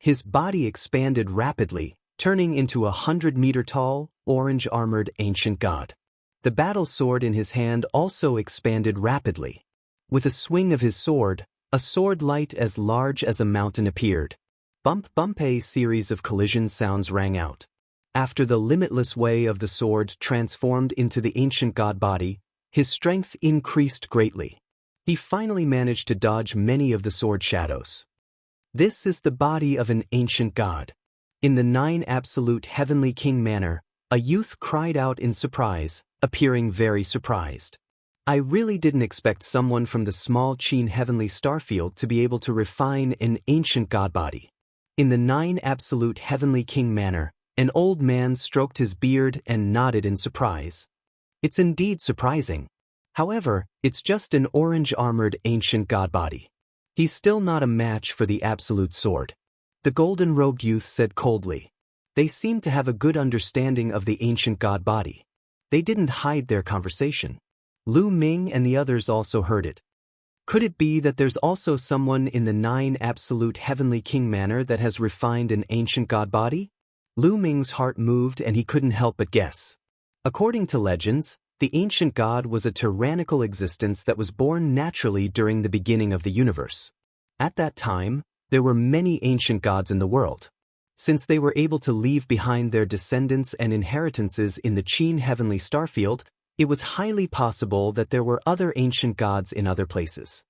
His body expanded rapidly, turning into a 100-meter-tall, orange-armored ancient god. The battle sword in his hand also expanded rapidly. With a swing of his sword, a sword light as large as a mountain appeared. Bump bump, a series of collision sounds rang out. After the limitless way of the sword transformed into the ancient god body, his strength increased greatly. He finally managed to dodge many of the sword shadows. This is the body of an ancient god. In the 9 Absolute Heavenly King manner, a youth cried out in surprise, appearing very surprised. I really didn't expect someone from the small Qin Heavenly Starfield to be able to refine an ancient god body. In the 9 Absolute Heavenly King manner, an old man stroked his beard and nodded in surprise. It's indeed surprising. However, it's just an orange-armored ancient god body. He's still not a match for the Absolute Sword. The golden-robed youth said coldly. They seemed to have a good understanding of the ancient god body. They didn't hide their conversation. Lu Ming and the others also heard it. Could it be that there's also someone in the 9 Absolute Heavenly King manner that has refined an ancient god body? Lu Ming's heart moved and he couldn't help but guess. According to legends, the ancient god was a tyrannical existence that was born naturally during the beginning of the universe. At that time, there were many ancient gods in the world. Since they were able to leave behind their descendants and inheritances in the Qin Heavenly Starfield, It was highly possible that there were other ancient gods in other places.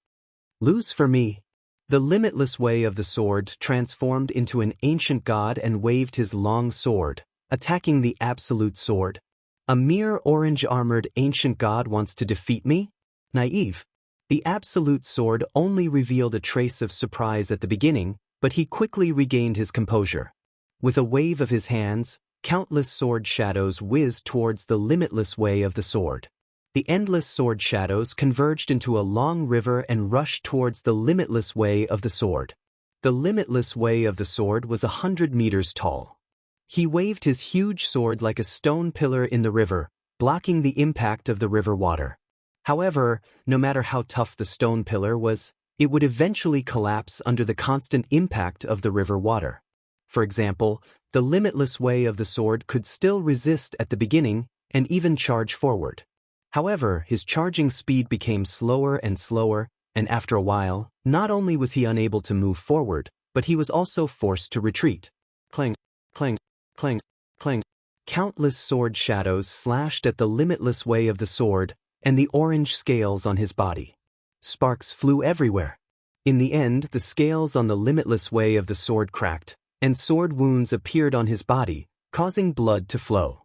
Lose for me. The limitless way of the sword transformed into an ancient god and waved his long sword, attacking the absolute sword. A mere orange-armored ancient god wants to defeat me? Naive. The absolute sword only revealed a trace of surprise at the beginning, but he quickly regained his composure. With a wave of his hands, countless sword shadows whizzed towards the limitless way of the sword. The endless sword shadows converged into a long river and rushed towards the limitless way of the sword. The limitless way of the sword was 100 meters tall. He waved his huge sword like a stone pillar in the river, blocking the impact of the river water. However, no matter how tough the stone pillar was, it would eventually collapse under the constant impact of the river water. For example, the limitless way of the sword could still resist at the beginning and even charge forward. However, his charging speed became slower and slower, and after a while, not only was he unable to move forward, but he was also forced to retreat. Clang, clang, clang, clang. Countless sword shadows slashed at the limitless way of the sword and the orange scales on his body. Sparks flew everywhere. In the end, the scales on the limitless way of the sword cracked, and sword wounds appeared on his body, causing blood to flow.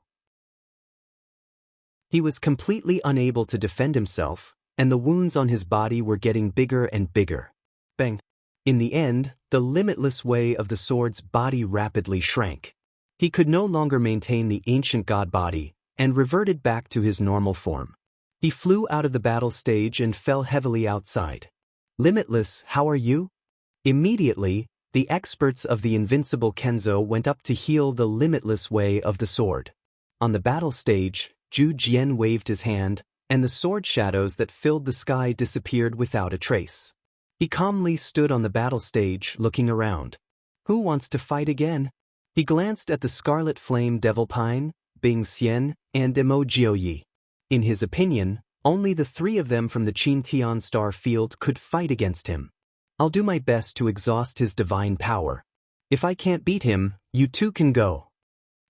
He was completely unable to defend himself, and the wounds on his body were getting bigger and bigger. Bang! In the end, the limitless way of the sword's body rapidly shrank. He could no longer maintain the ancient god body, and reverted back to his normal form. He flew out of the battle stage and fell heavily outside. Limitless, how are you? Immediately, the experts of the invincible Kenzo went up to heal the limitless way of the sword. On the battle stage, Zhu Jian waved his hand, and the sword shadows that filled the sky disappeared without a trace. He calmly stood on the battle stage, looking around. Who wants to fight again? He glanced at the Scarlet Flame Devil Pine, Bing Xian, and Emo Jiuyi. In his opinion, only the three of them from the Qin Tian Star Field could fight against him. I'll do my best to exhaust his divine power. If I can't beat him, you two can go.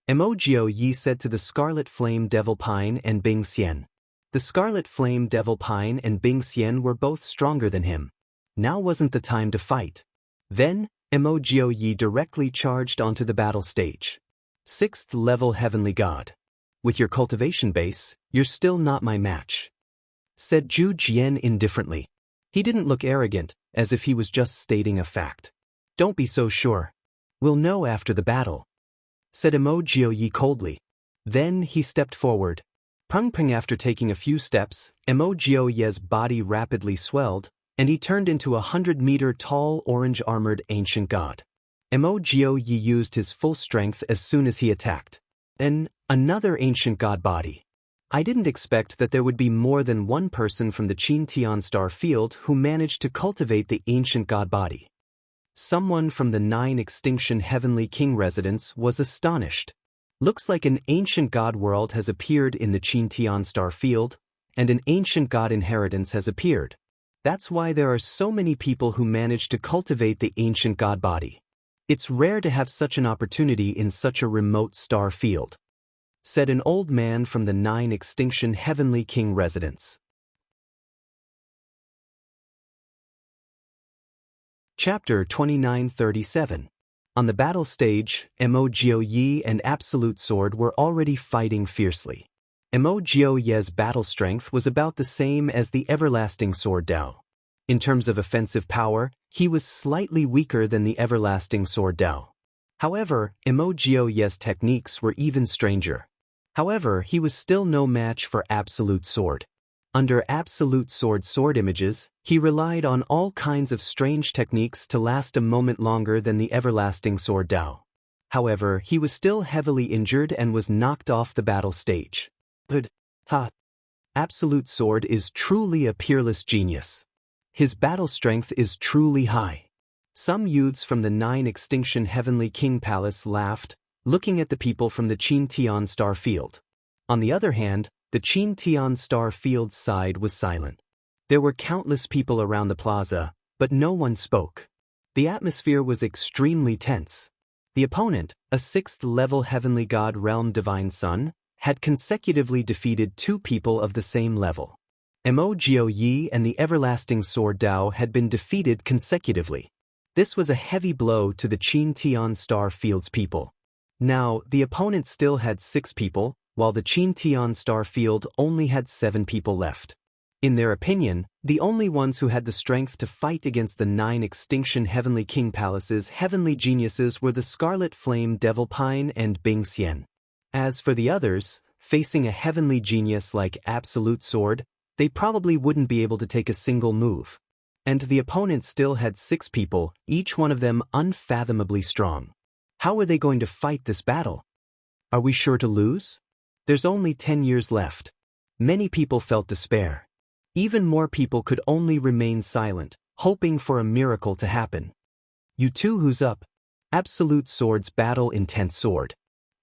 Emo Jiuyi said to the Scarlet Flame Devil Pine and Bing Xian. The Scarlet Flame Devil Pine and Bing Xian were both stronger than him. Now wasn't the time to fight. Then, Emo Jiuyi directly charged onto the battle stage. 6th level Heavenly God. With your cultivation base, you're still not my match, said Zhu Jian indifferently. He didn't look arrogant, as if he was just stating a fact. Don't be so sure. We'll know after the battle, said Emo Jiuyi coldly. Then he stepped forward. Peng after taking a few steps, Emo Jiuyi's body rapidly swelled, and he turned into a 100-meter-tall orange-armored ancient god. Emo Jiuyi used his full strength as soon as he attacked. Then, another ancient god body. I didn't expect that there would be more than one person from the Qin Tian Star Field who managed to cultivate the ancient god body. Someone from the 9 Extinction Heavenly King residence was astonished. Looks like an ancient god world has appeared in the Qin Tian Star Field, and an ancient god inheritance has appeared. That's why there are so many people who manage to cultivate the ancient god body. It's rare to have such an opportunity in such a remote star field, said an old man from the 9 Extinction Heavenly King residence. Chapter 2937. On the battle stage, Emo Jiuyi and Absolute Sword were already fighting fiercely. Emo Jiuyi's battle strength was about the same as the Everlasting Sword Dao. In terms of offensive power, he was slightly weaker than the Everlasting Sword Dao. However, Emo Jiuyi's techniques were even stranger. However, he was still no match for Absolute Sword. Under Absolute Sword images, he relied on all kinds of strange techniques to last a moment longer than the Everlasting Sword Dao. However, he was still heavily injured and was knocked off the battle stage. Absolute Sword is truly a peerless genius. His battle strength is truly high. Some youths from the 9 Extinction Heavenly King Palace laughed, looking at the people from the Qin Tian Star Field. On the other hand, the Qin Tian Star Field's side was silent. There were countless people around the plaza, but no one spoke. The atmosphere was extremely tense. The opponent, a 6th-level Heavenly God Realm Divine Sun, had consecutively defeated two people of the same level. Mo Jiao Yi and the Everlasting Sword Dao had been defeated consecutively. This was a heavy blow to the Qin Tian Star Field's people. Now, the opponent still had 6 people, while the Qin Tian Star Field only had 7 people left. In their opinion, the only ones who had the strength to fight against the 9 Extinction Heavenly King Palace's heavenly geniuses were the Scarlet Flame Devil Pine and Bing Xian. As for the others, facing a heavenly genius like Absolute Sword, they probably wouldn't be able to take a single move. And the opponent still had 6 people, each one of them unfathomably strong. How were they going to fight this battle? Are we sure to lose? There's only 10 years left. Many people felt despair. Even more people could only remain silent, hoping for a miracle to happen. You two, who's up? Absolute Sword's battle intense sword.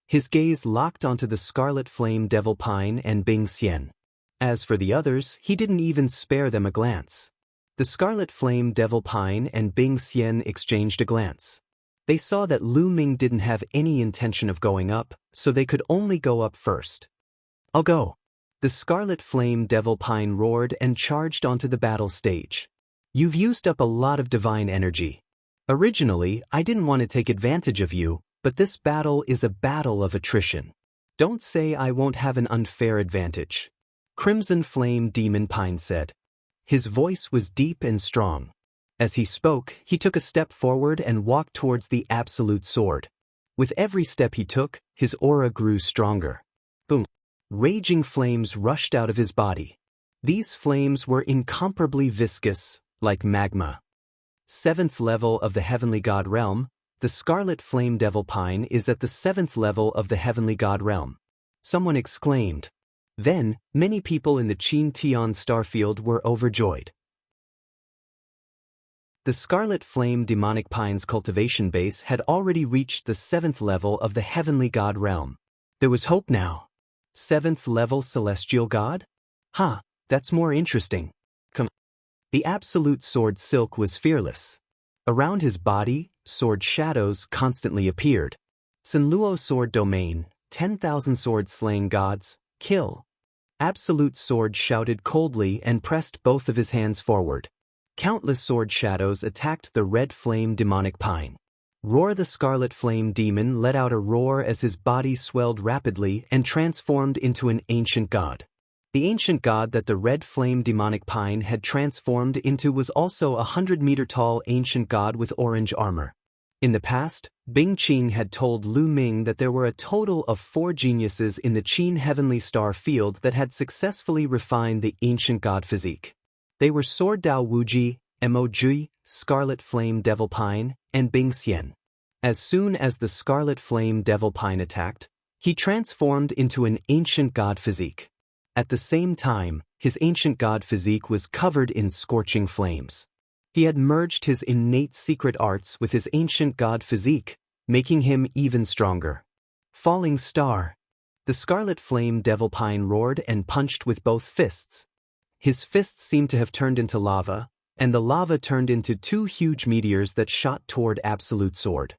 His gaze locked onto the Scarlet Flame Devil Pine and Bing Xian. As for the others, he didn't even spare them a glance. The Scarlet Flame Devil Pine and Bing Xian exchanged a glance. They saw that Lu Ming didn't have any intention of going up, so they could only go up first. I'll go. The Scarlet Flame Devil Pine roared and charged onto the battle stage. You've used up a lot of divine energy. Originally, I didn't want to take advantage of you, but this battle is a battle of attrition. Don't say I won't have an unfair advantage. Crimson Flame Demon Pine said. His voice was deep and strong. As he spoke, he took a step forward and walked towards the Absolute Sword. With every step he took, his aura grew stronger. Boom! Raging flames rushed out of his body. These flames were incomparably viscous, like magma. 7th level of the Heavenly God Realm, the Scarlet Flame Devil Pine is at the 7th level of the Heavenly God Realm. Someone exclaimed. Then, many people in the Qin Tian Starfield were overjoyed. The Scarlet Flame Demonic Pine's cultivation base had already reached the 7th level of the Heavenly God Realm. There was hope now. 7th level Celestial God? That's more interesting. Come. The Absolute Sword Silk was fearless. Around his body, sword shadows constantly appeared. Senluo Sword Domain, 10,000 swords slaying gods, kill. Absolute Sword shouted coldly and pressed both of his hands forward. Countless sword shadows attacked the Red Flame Demonic Pine. Roar the Scarlet Flame Demon let out a roar as his body swelled rapidly and transformed into an ancient god. The ancient god that the Red Flame Demonic Pine had transformed into was also a 100-meter-tall ancient god with orange armor. In the past, Bing Qing had told Lu Ming that there were a total of 4 geniuses in the Qin Heavenly Star Field that had successfully refined the ancient god physique. They were Sword Dao Wuji, Mo Jui, Scarlet Flame Devil Pine, and Bing Xian. As soon as the Scarlet Flame Devil Pine attacked, he transformed into an ancient god physique. At the same time, his ancient god physique was covered in scorching flames. He had merged his innate secret arts with his ancient god physique, making him even stronger. Falling Star. The Scarlet Flame Devil Pine roared and punched with both fists. His fists seemed to have turned into lava, and the lava turned into 2 huge meteors that shot toward Absolute Sword.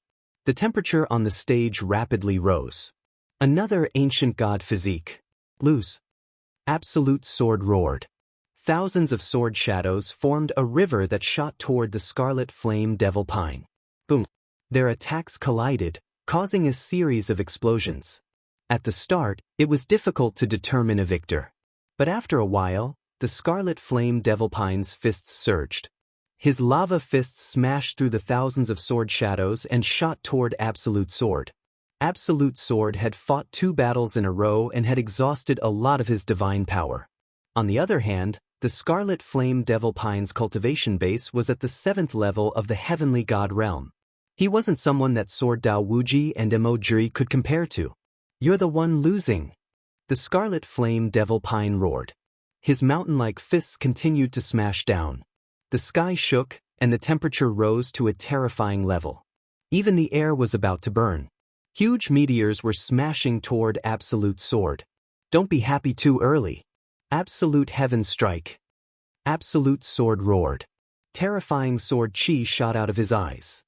The temperature on the stage rapidly rose. Another ancient god physique. Lose. Absolute Sword roared. Thousands of sword shadows formed a river that shot toward the Scarlet Flame Devil Pine. Boom! Their attacks collided, causing a series of explosions. At the start, it was difficult to determine a victor. But after a while, the Scarlet Flame Devil Pine's fists surged. His lava fists smashed through the thousands of sword shadows and shot toward Absolute Sword. Absolute Sword had fought 2 battles in a row and had exhausted a lot of his divine power. On the other hand, the Scarlet Flame Devil Pine's cultivation base was at the 7th level of the Heavenly God Realm. He wasn't someone that Sword Dao Wuji and Mo Jui could compare to. You're the one losing. The Scarlet Flame Devil Pine roared. His mountain-like fists continued to smash down. The sky shook, and the temperature rose to a terrifying level. Even the air was about to burn. Huge meteors were smashing toward Absolute Sword. Don't be happy too early. Absolute Heaven Strike. Absolute Sword roared. Terrifying sword chi shot out of his eyes.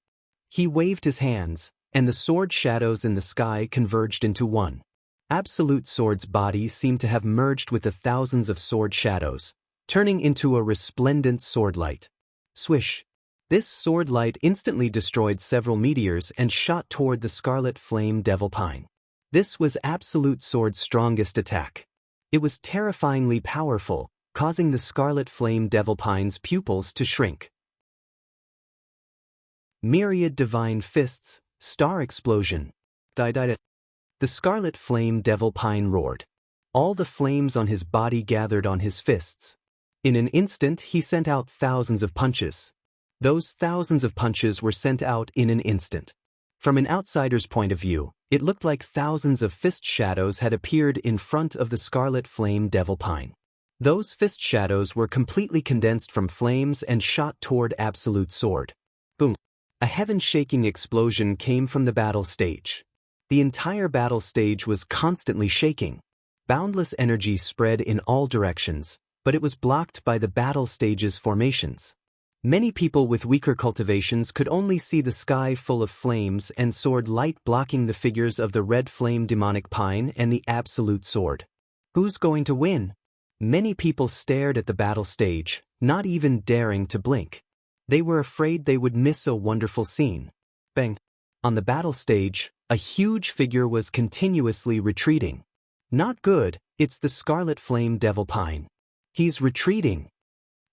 He waved his hands, and the sword shadows in the sky converged into one. Absolute Sword's body seemed to have merged with the thousands of sword shadows, turning into a resplendent sword light. Swish! This sword light instantly destroyed several meteors and shot toward the Scarlet Flame Devil Pine. This was Absolute Sword's strongest attack. It was terrifyingly powerful, causing the Scarlet Flame Devil Pine's pupils to shrink. Myriad Divine Fists, Star Explosion. The Scarlet Flame Devil Pine roared. All the flames on his body gathered on his fists. In an instant he sent out thousands of punches. Those thousands of punches were sent out in an instant. From an outsider's point of view, it looked like thousands of fist shadows had appeared in front of the Scarlet Flame Devil Pine. Those fist shadows were completely condensed from flames and shot toward Absolute Sword. Boom! A heaven-shaking explosion came from the battle stage. The entire battle stage was constantly shaking. Boundless energy spread in all directions, but it was blocked by the battle stage's formations. Many people with weaker cultivations could only see the sky full of flames and sword light blocking the figures of the Red Flame Demonic Pine and the Absolute Sword. Who's going to win? Many people stared at the battle stage, not even daring to blink. They were afraid they would miss a wonderful scene. Bang! On the battle stage, a huge figure was continuously retreating. Not good, it's the Scarlet Flame Devil Pine. He's retreating.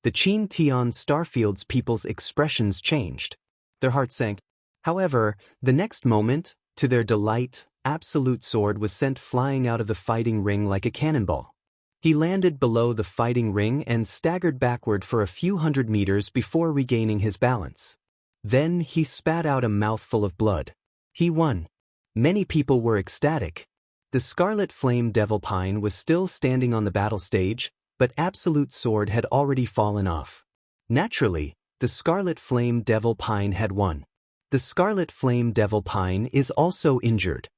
The Chin Tian Starfield's people's expressions changed. Their hearts sank. However, the next moment, to their delight, Absolute Sword was sent flying out of the fighting ring like a cannonball. He landed below the fighting ring and staggered backward for a few hundred meters before regaining his balance. Then he spat out a mouthful of blood. He won. Many people were ecstatic. The Scarlet Flame Devil Pine was still standing on the battle stage, but Absolute Sword had already fallen off. Naturally, the Scarlet Flame Devil Pine had won. The Scarlet Flame Devil Pine is also injured,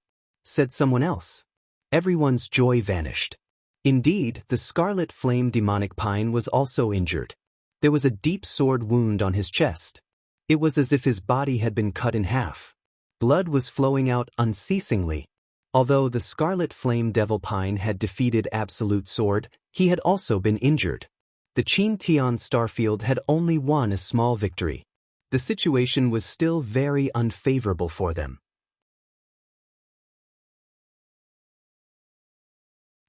said someone else. Everyone's joy vanished. Indeed, the Scarlet Flame Demonic Pine was also injured. There was a deep sword wound on his chest. It was as if his body had been cut in half. Blood was flowing out unceasingly. Although the Scarlet Flame Devil Pine had defeated Absolute Sword, he had also been injured. The Chin Tian Starfield had only won a small victory. The situation was still very unfavorable for them.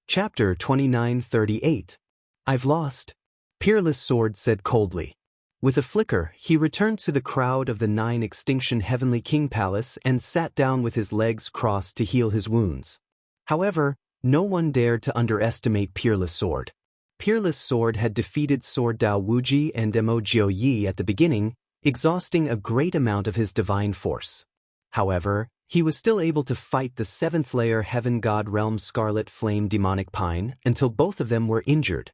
Chapter 2938. I've lost. Peerless Sword said coldly. With a flicker, he returned to the crowd of the 9 Extinction Heavenly King Palace and sat down with his legs crossed to heal his wounds. However, no one dared to underestimate Peerless Sword. Peerless Sword had defeated Sword Dao Wuji and Mo Jiu Yi at the beginning, exhausting a great amount of his divine force. However, he was still able to fight the 7th layer Heaven God Realm Scarlet Flame Demonic Pine until both of them were injured.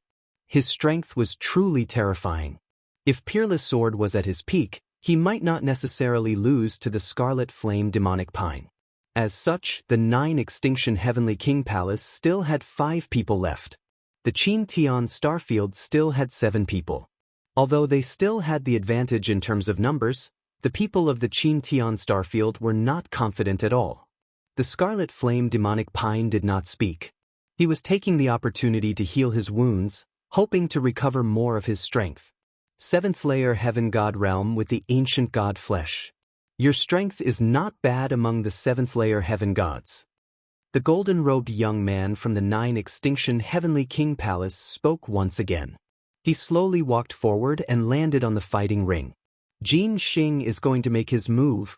His strength was truly terrifying. If Peerless Sword was at his peak, he might not necessarily lose to the Scarlet Flame Demonic Pine. As such, the 9 Extinction Heavenly King Palace still had 5 people left. The Chin Tian Starfield still had 7 people. Although they still had the advantage in terms of numbers, the people of the Chin Tian Starfield were not confident at all. The Scarlet Flame Demonic Pine did not speak. He was taking the opportunity to heal his wounds, hoping to recover more of his strength. 7th layer Heaven God Realm with the Ancient God Flesh. Your strength is not bad among the 7th layer Heaven Gods. The golden-robed young man from the 9 Extinction Heavenly King Palace spoke once again. He slowly walked forward and landed on the fighting ring. Jin Xing is going to make his move.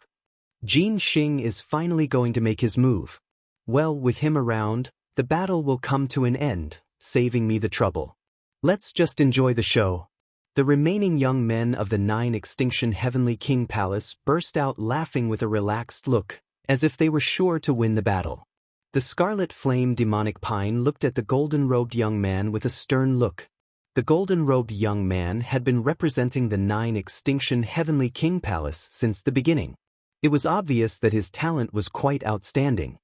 Jin Xing is finally going to make his move. Well, with him around, the battle will come to an end, saving me the trouble. Let's just enjoy the show. The remaining young men of the 9 Extinction Heavenly King Palace burst out laughing with a relaxed look, as if they were sure to win the battle. The Scarlet Flame Demonic Pine looked at the golden-robed young man with a stern look. The golden-robed young man had been representing the 9 Extinction Heavenly King Palace since the beginning. It was obvious that his talent was quite outstanding.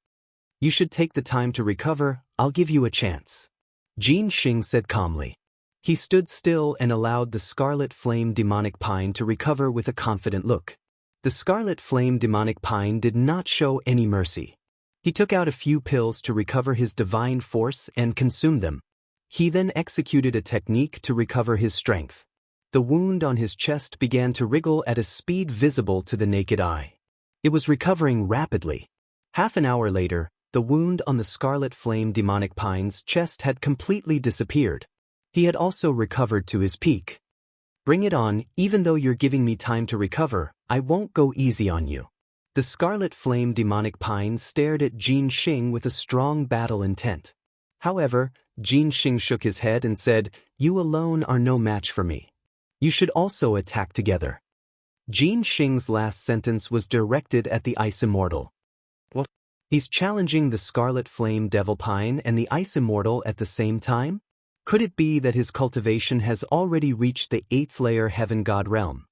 You should take the time to recover, I'll give you a chance. Jin Xing said calmly. He stood still and allowed the Scarlet Flame Demonic Pine to recover with a confident look. The Scarlet Flame Demonic Pine did not show any mercy. He took out a few pills to recover his divine force and consumed them. He then executed a technique to recover his strength. The wound on his chest began to wriggle at a speed visible to the naked eye. It was recovering rapidly. Half an hour later, the wound on the scarlet flame demonic pine's chest had completely disappeared. He had also recovered to his peak. Bring it on, even though you're giving me time to recover, I won't go easy on you. The scarlet flame demonic pine stared at Jin Xing with a strong battle intent. However, Jin Xing shook his head and said, "You alone are no match for me. You should also attack together." Jin Xing's last sentence was directed at the Ice Immortal. What? He's challenging the Scarlet Flame Devil Pine and the Ice Immortal at the same time? Could it be that his cultivation has already reached the 8th layer Heaven God realm?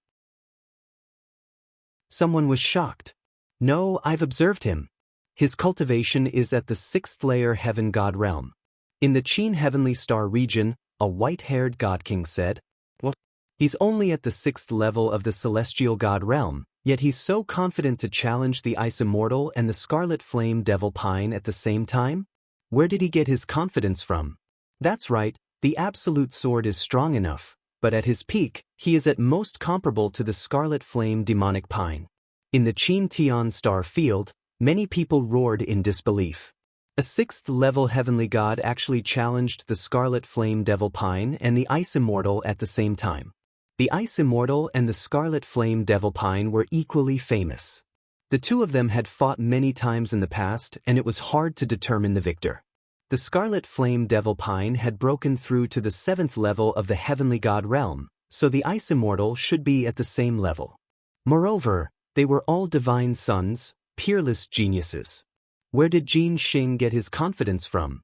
Someone was shocked. No, I've observed him. His cultivation is at the 6th layer Heaven God realm. In the Qin Heavenly Star region, a white-haired God King said, "What? He's only at the 6th level of the Celestial God realm, yet he's so confident to challenge the Ice Immortal and the Scarlet Flame Devil Pine at the same time? Where did he get his confidence from?" That's right, the Absolute Sword is strong enough, but at his peak, he is at most comparable to the Scarlet Flame Demonic Pine. In the Qin Tian Star field, many people roared in disbelief. A 6th-level heavenly god actually challenged the Scarlet Flame Devil Pine and the Ice Immortal at the same time. The Ice Immortal and the Scarlet Flame Devil Pine were equally famous. The two of them had fought many times in the past, and it was hard to determine the victor. The Scarlet Flame Devil Pine had broken through to the 7th level of the Heavenly God realm, so the Ice Immortal should be at the same level. Moreover, they were all divine sons, peerless geniuses. Where did Jin Xing get his confidence from?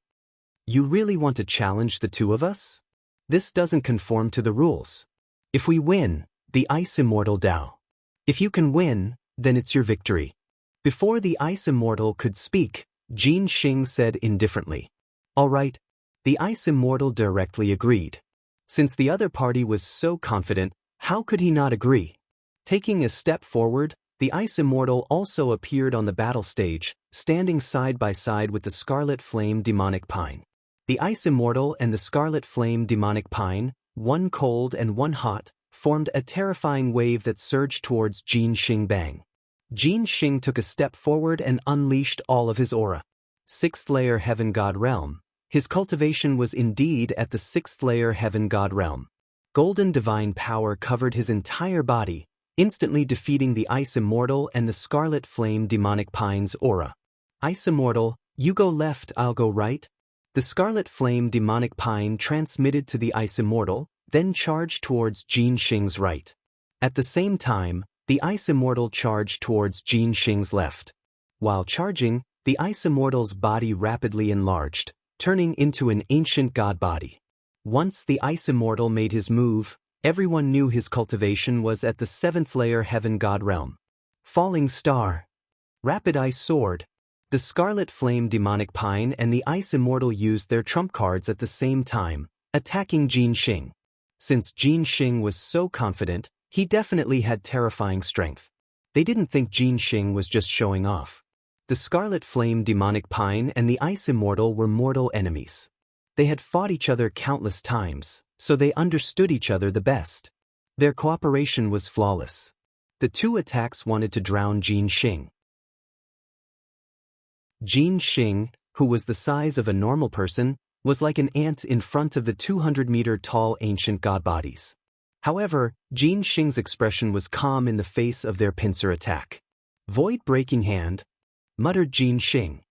You really want to challenge the two of us? This doesn't conform to the rules. If we win, the Ice Immortal Dao. If you can win, then it's your victory. Before the Ice Immortal could speak, Jin Xing said indifferently, "All right." The Ice Immortal directly agreed. Since the other party was so confident, how could he not agree? Taking a step forward, the Ice Immortal also appeared on the battle stage, standing side by side with the Scarlet Flame Demonic Pine. The Ice Immortal and the Scarlet Flame Demonic Pine, one cold and one hot, formed a terrifying wave that surged towards Jin Xing. Bang! Jin Xing took a step forward and unleashed all of his aura. 6th layer Heaven God realm. His cultivation was indeed at the 6th layer Heaven God realm. Golden divine power covered his entire body, instantly defeating the Ice Immortal and the Scarlet Flame Demonic Pine's aura. Ice Immortal, you go left, I'll go right. The Scarlet Flame Demonic Pine transmitted to the Ice Immortal, then charged towards Jin Xing's right. At the same time, the Ice Immortal charged towards Jin Xing's left. While charging, the Ice Immortal's body rapidly enlarged, turning into an ancient god body. Once the Ice Immortal made his move, everyone knew his cultivation was at the 7th layer Heaven God realm. Falling Star. Rapid Ice Sword. The Scarlet Flame Demonic Pine and the Ice Immortal used their trump cards at the same time, attacking Jin Xing. Since Jin Xing was so confident, he definitely had terrifying strength. They didn't think Jin Xing was just showing off. The Scarlet Flame Demonic Pine and the Ice Immortal were mortal enemies. They had fought each other countless times, so they understood each other the best. Their cooperation was flawless. The two attacks wanted to drown Jin Xing. Jin Xing, who was the size of a normal person, was like an ant in front of the 200-meter-tall ancient god bodies. However, Jin Xing's expression was calm in the face of their pincer attack. "Void-breaking hand," muttered Jin Xing.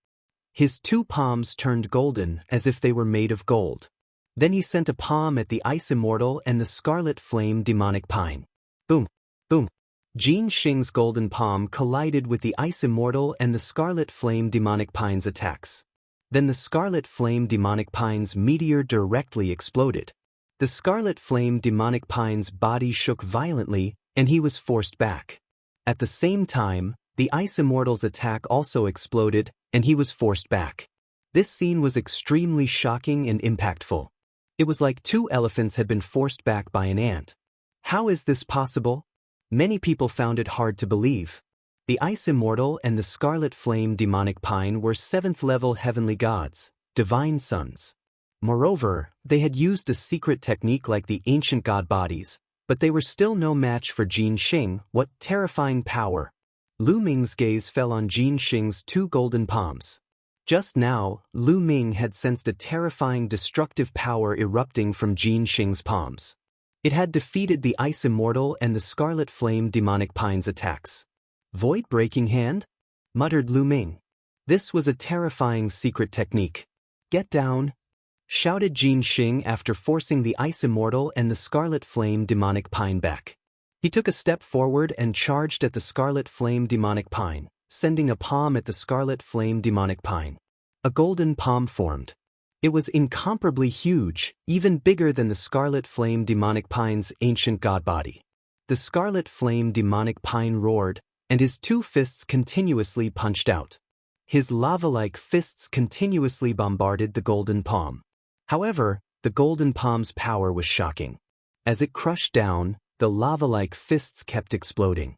His two palms turned golden as if they were made of gold. Then he sent a palm at the Ice Immortal and the Scarlet Flame Demonic Pine. Boom! Boom! Jin Xing's golden palm collided with the Ice Immortal and the Scarlet Flame Demonic Pine's attacks. Then the Scarlet Flame Demonic Pine's meteor directly exploded. The Scarlet Flame Demonic Pine's body shook violently, and he was forced back. At the same time, the Ice Immortal's attack also exploded, and he was forced back. This scene was extremely shocking and impactful. It was like two elephants had been forced back by an ant. How is this possible? Many people found it hard to believe. The Ice Immortal and the Scarlet Flame Demonic Pine were 7th-level heavenly gods, divine sons. Moreover, they had used a secret technique like the ancient god bodies, but they were still no match for Jin Xing. What terrifying power! Lu Ming's gaze fell on Jin Xing's 2 golden palms. Just now, Lu Ming had sensed a terrifying destructive power erupting from Jin Xing's palms. It had defeated the Ice Immortal and the Scarlet Flame Demonic Pine's attacks. Void-breaking hand? Muttered Lu Ming. This was a terrifying secret technique. Get down! Shouted Jin Xing after forcing the Ice Immortal and the Scarlet Flame Demonic Pine back. He took a step forward and charged at the Scarlet Flame Demonic Pine, sending a palm at the Scarlet Flame Demonic Pine. A golden palm formed. It was incomparably huge, even bigger than the Scarlet Flame Demonic Pine's ancient god body. The Scarlet Flame Demonic Pine roared, and his 2 fists continuously punched out. His lava-like fists continuously bombarded the golden palm. However, the golden palm's power was shocking. As it crushed down, the lava-like fists kept exploding.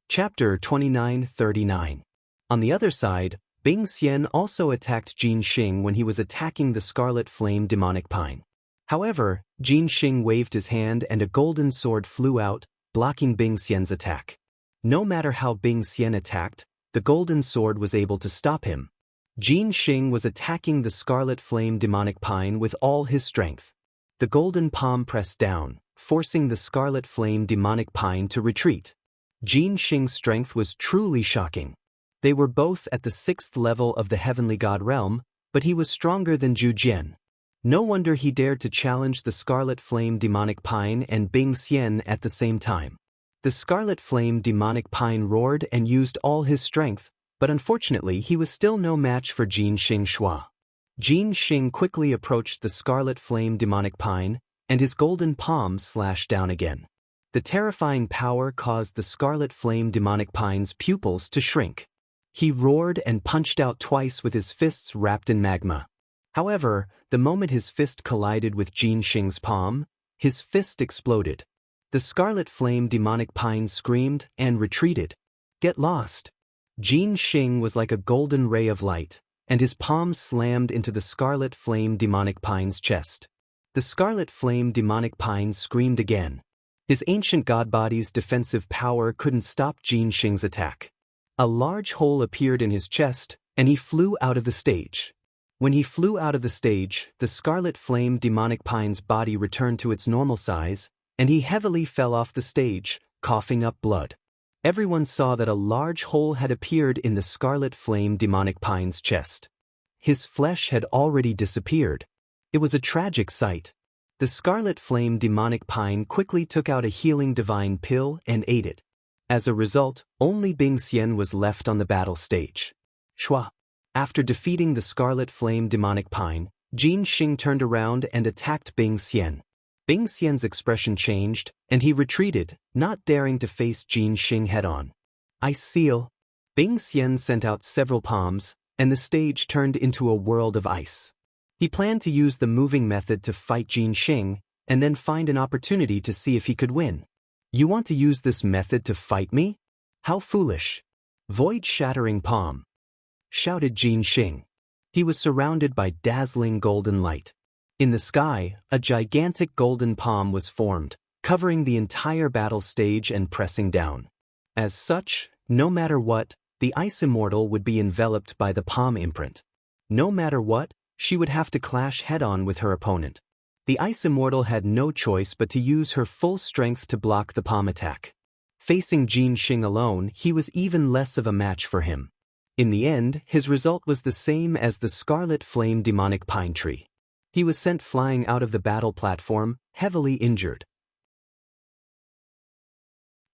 Chapter 29-39. On the other side, Bing Xian also attacked Jin Xing when he was attacking the Scarlet Flame Demonic Pine. However, Jin Xing waved his hand and a golden sword flew out, blocking Bing Xian's attack. No matter how Bing Xian attacked, the golden sword was able to stop him. Jin Xing was attacking the Scarlet Flame Demonic Pine with all his strength. The golden palm pressed down, forcing the Scarlet Flame Demonic Pine to retreat. Jin Xing's strength was truly shocking. They were both at the 6th level of the heavenly god realm, but he was stronger than Zhu Jian. No wonder he dared to challenge the Scarlet Flame Demonic Pine and Bing Xian at the same time. The Scarlet Flame Demonic Pine roared and used all his strength, but unfortunately he was still no match for Jin Xing Shua. Jin Xing quickly approached the Scarlet Flame Demonic Pine, and his golden palm slashed down again. The terrifying power caused the Scarlet Flame Demonic Pine's pupils to shrink. He roared and punched out twice with his fists wrapped in magma. However, the moment his fist collided with Jin Xing's palm, his fist exploded. The Scarlet Flame Demonic Pine screamed and retreated. Get lost! Jin Xing was like a golden ray of light, and his palm slammed into the Scarlet Flame Demonic Pine's chest. The Scarlet Flame Demonic Pine screamed again. His ancient god body's defensive power couldn't stop Jin Xing's attack. A large hole appeared in his chest, and he flew out of the stage. When he flew out of the stage, the Scarlet Flame Demonic Pine's body returned to its normal size, and he heavily fell off the stage, coughing up blood. Everyone saw that a large hole had appeared in the Scarlet Flame Demonic Pine's chest. His flesh had already disappeared. It was a tragic sight. The Scarlet Flame Demonic Pine quickly took out a healing divine pill and ate it. As a result, only Bing Xian was left on the battle stage. Shua. After defeating the Scarlet Flame Demonic Pine, Jin Xing turned around and attacked Bing Xian. Bing Xian's expression changed, and he retreated, not daring to face Jin Xing head-on. Ice Seal. Bing Xian sent out several palms, and the stage turned into a world of ice. He planned to use the moving method to fight Jin Xing, and then find an opportunity to see if he could win. You want to use this method to fight me? How foolish. Void-shattering palm. Shouted Jin Xing. He was surrounded by dazzling golden light. In the sky, a gigantic golden palm was formed, covering the entire battle stage and pressing down. As such, no matter what, the Ice Immortal would be enveloped by the palm imprint. No matter what, she would have to clash head-on with her opponent. The Ice Immortal had no choice but to use her full strength to block the palm attack. Facing Jin Xing alone, he was even less of a match for him. In the end, his result was the same as the Scarlet Flame Demonic Pine Tree. He was sent flying out of the battle platform, heavily injured.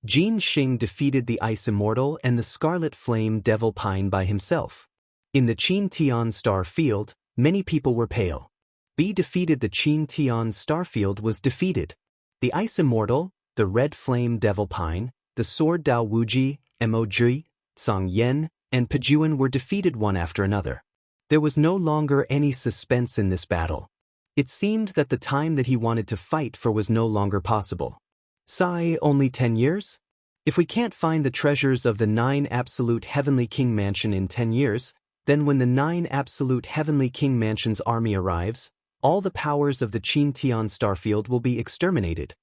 Jin Xing defeated the Ice Immortal and the Scarlet Flame Devil Pine by himself. In the Qin Tian Star Field, many people were pale. B defeated the Qin Tian Star Field was defeated. The Ice Immortal, the Red Flame Devil Pine, the Sword Dao Wuji, Emoji, Song Yen, and Pejuan were defeated one after another. There was no longer any suspense in this battle. It seemed that the time that he wanted to fight for was no longer possible. Sigh, only 10 years? If we can't find the treasures of the 9 absolute heavenly king mansion in 10 years, then when the 9 absolute heavenly king mansion's army arrives, all the powers of the Qin Tian starfield will be exterminated.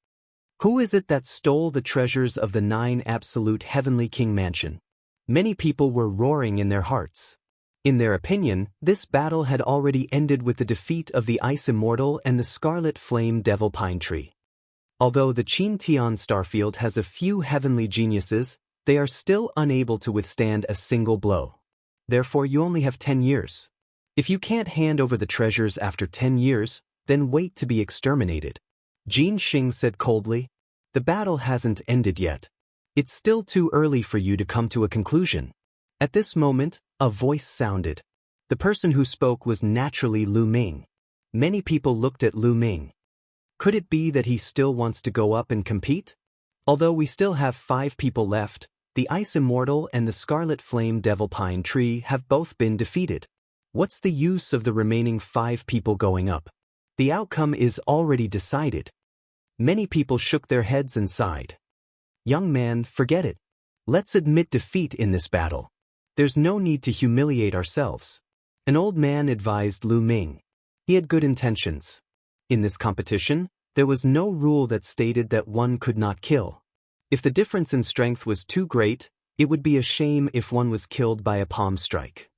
Who is it that stole the treasures of the 9 absolute heavenly king mansion? Many people were roaring in their hearts. In their opinion, this battle had already ended with the defeat of the Ice Immortal and the Scarlet Flame Devil Pine Tree. Although the Qin Tian starfield has a few heavenly geniuses, they are still unable to withstand a single blow. Therefore, you only have 10 years. If you can't hand over the treasures after 10 years, then wait to be exterminated. Jin Xing said coldly. The battle hasn't ended yet. It's still too early for you to come to a conclusion. At this moment, a voice sounded. The person who spoke was naturally Lu Ming. Many people looked at Lu Ming. Could it be that he still wants to go up and compete? Although we still have 5 people left, the Ice Immortal and the Scarlet Flame Devil Pine Tree have both been defeated. What's the use of the remaining 5 people going up? The outcome is already decided. Many people shook their heads and sighed. Young man, forget it. Let's admit defeat in this battle. There's no need to humiliate ourselves. An old man advised Lu Ming. He had good intentions. In this competition, there was no rule that stated that one could not kill. If the difference in strength was too great, it would be a shame if one was killed by a palm strike.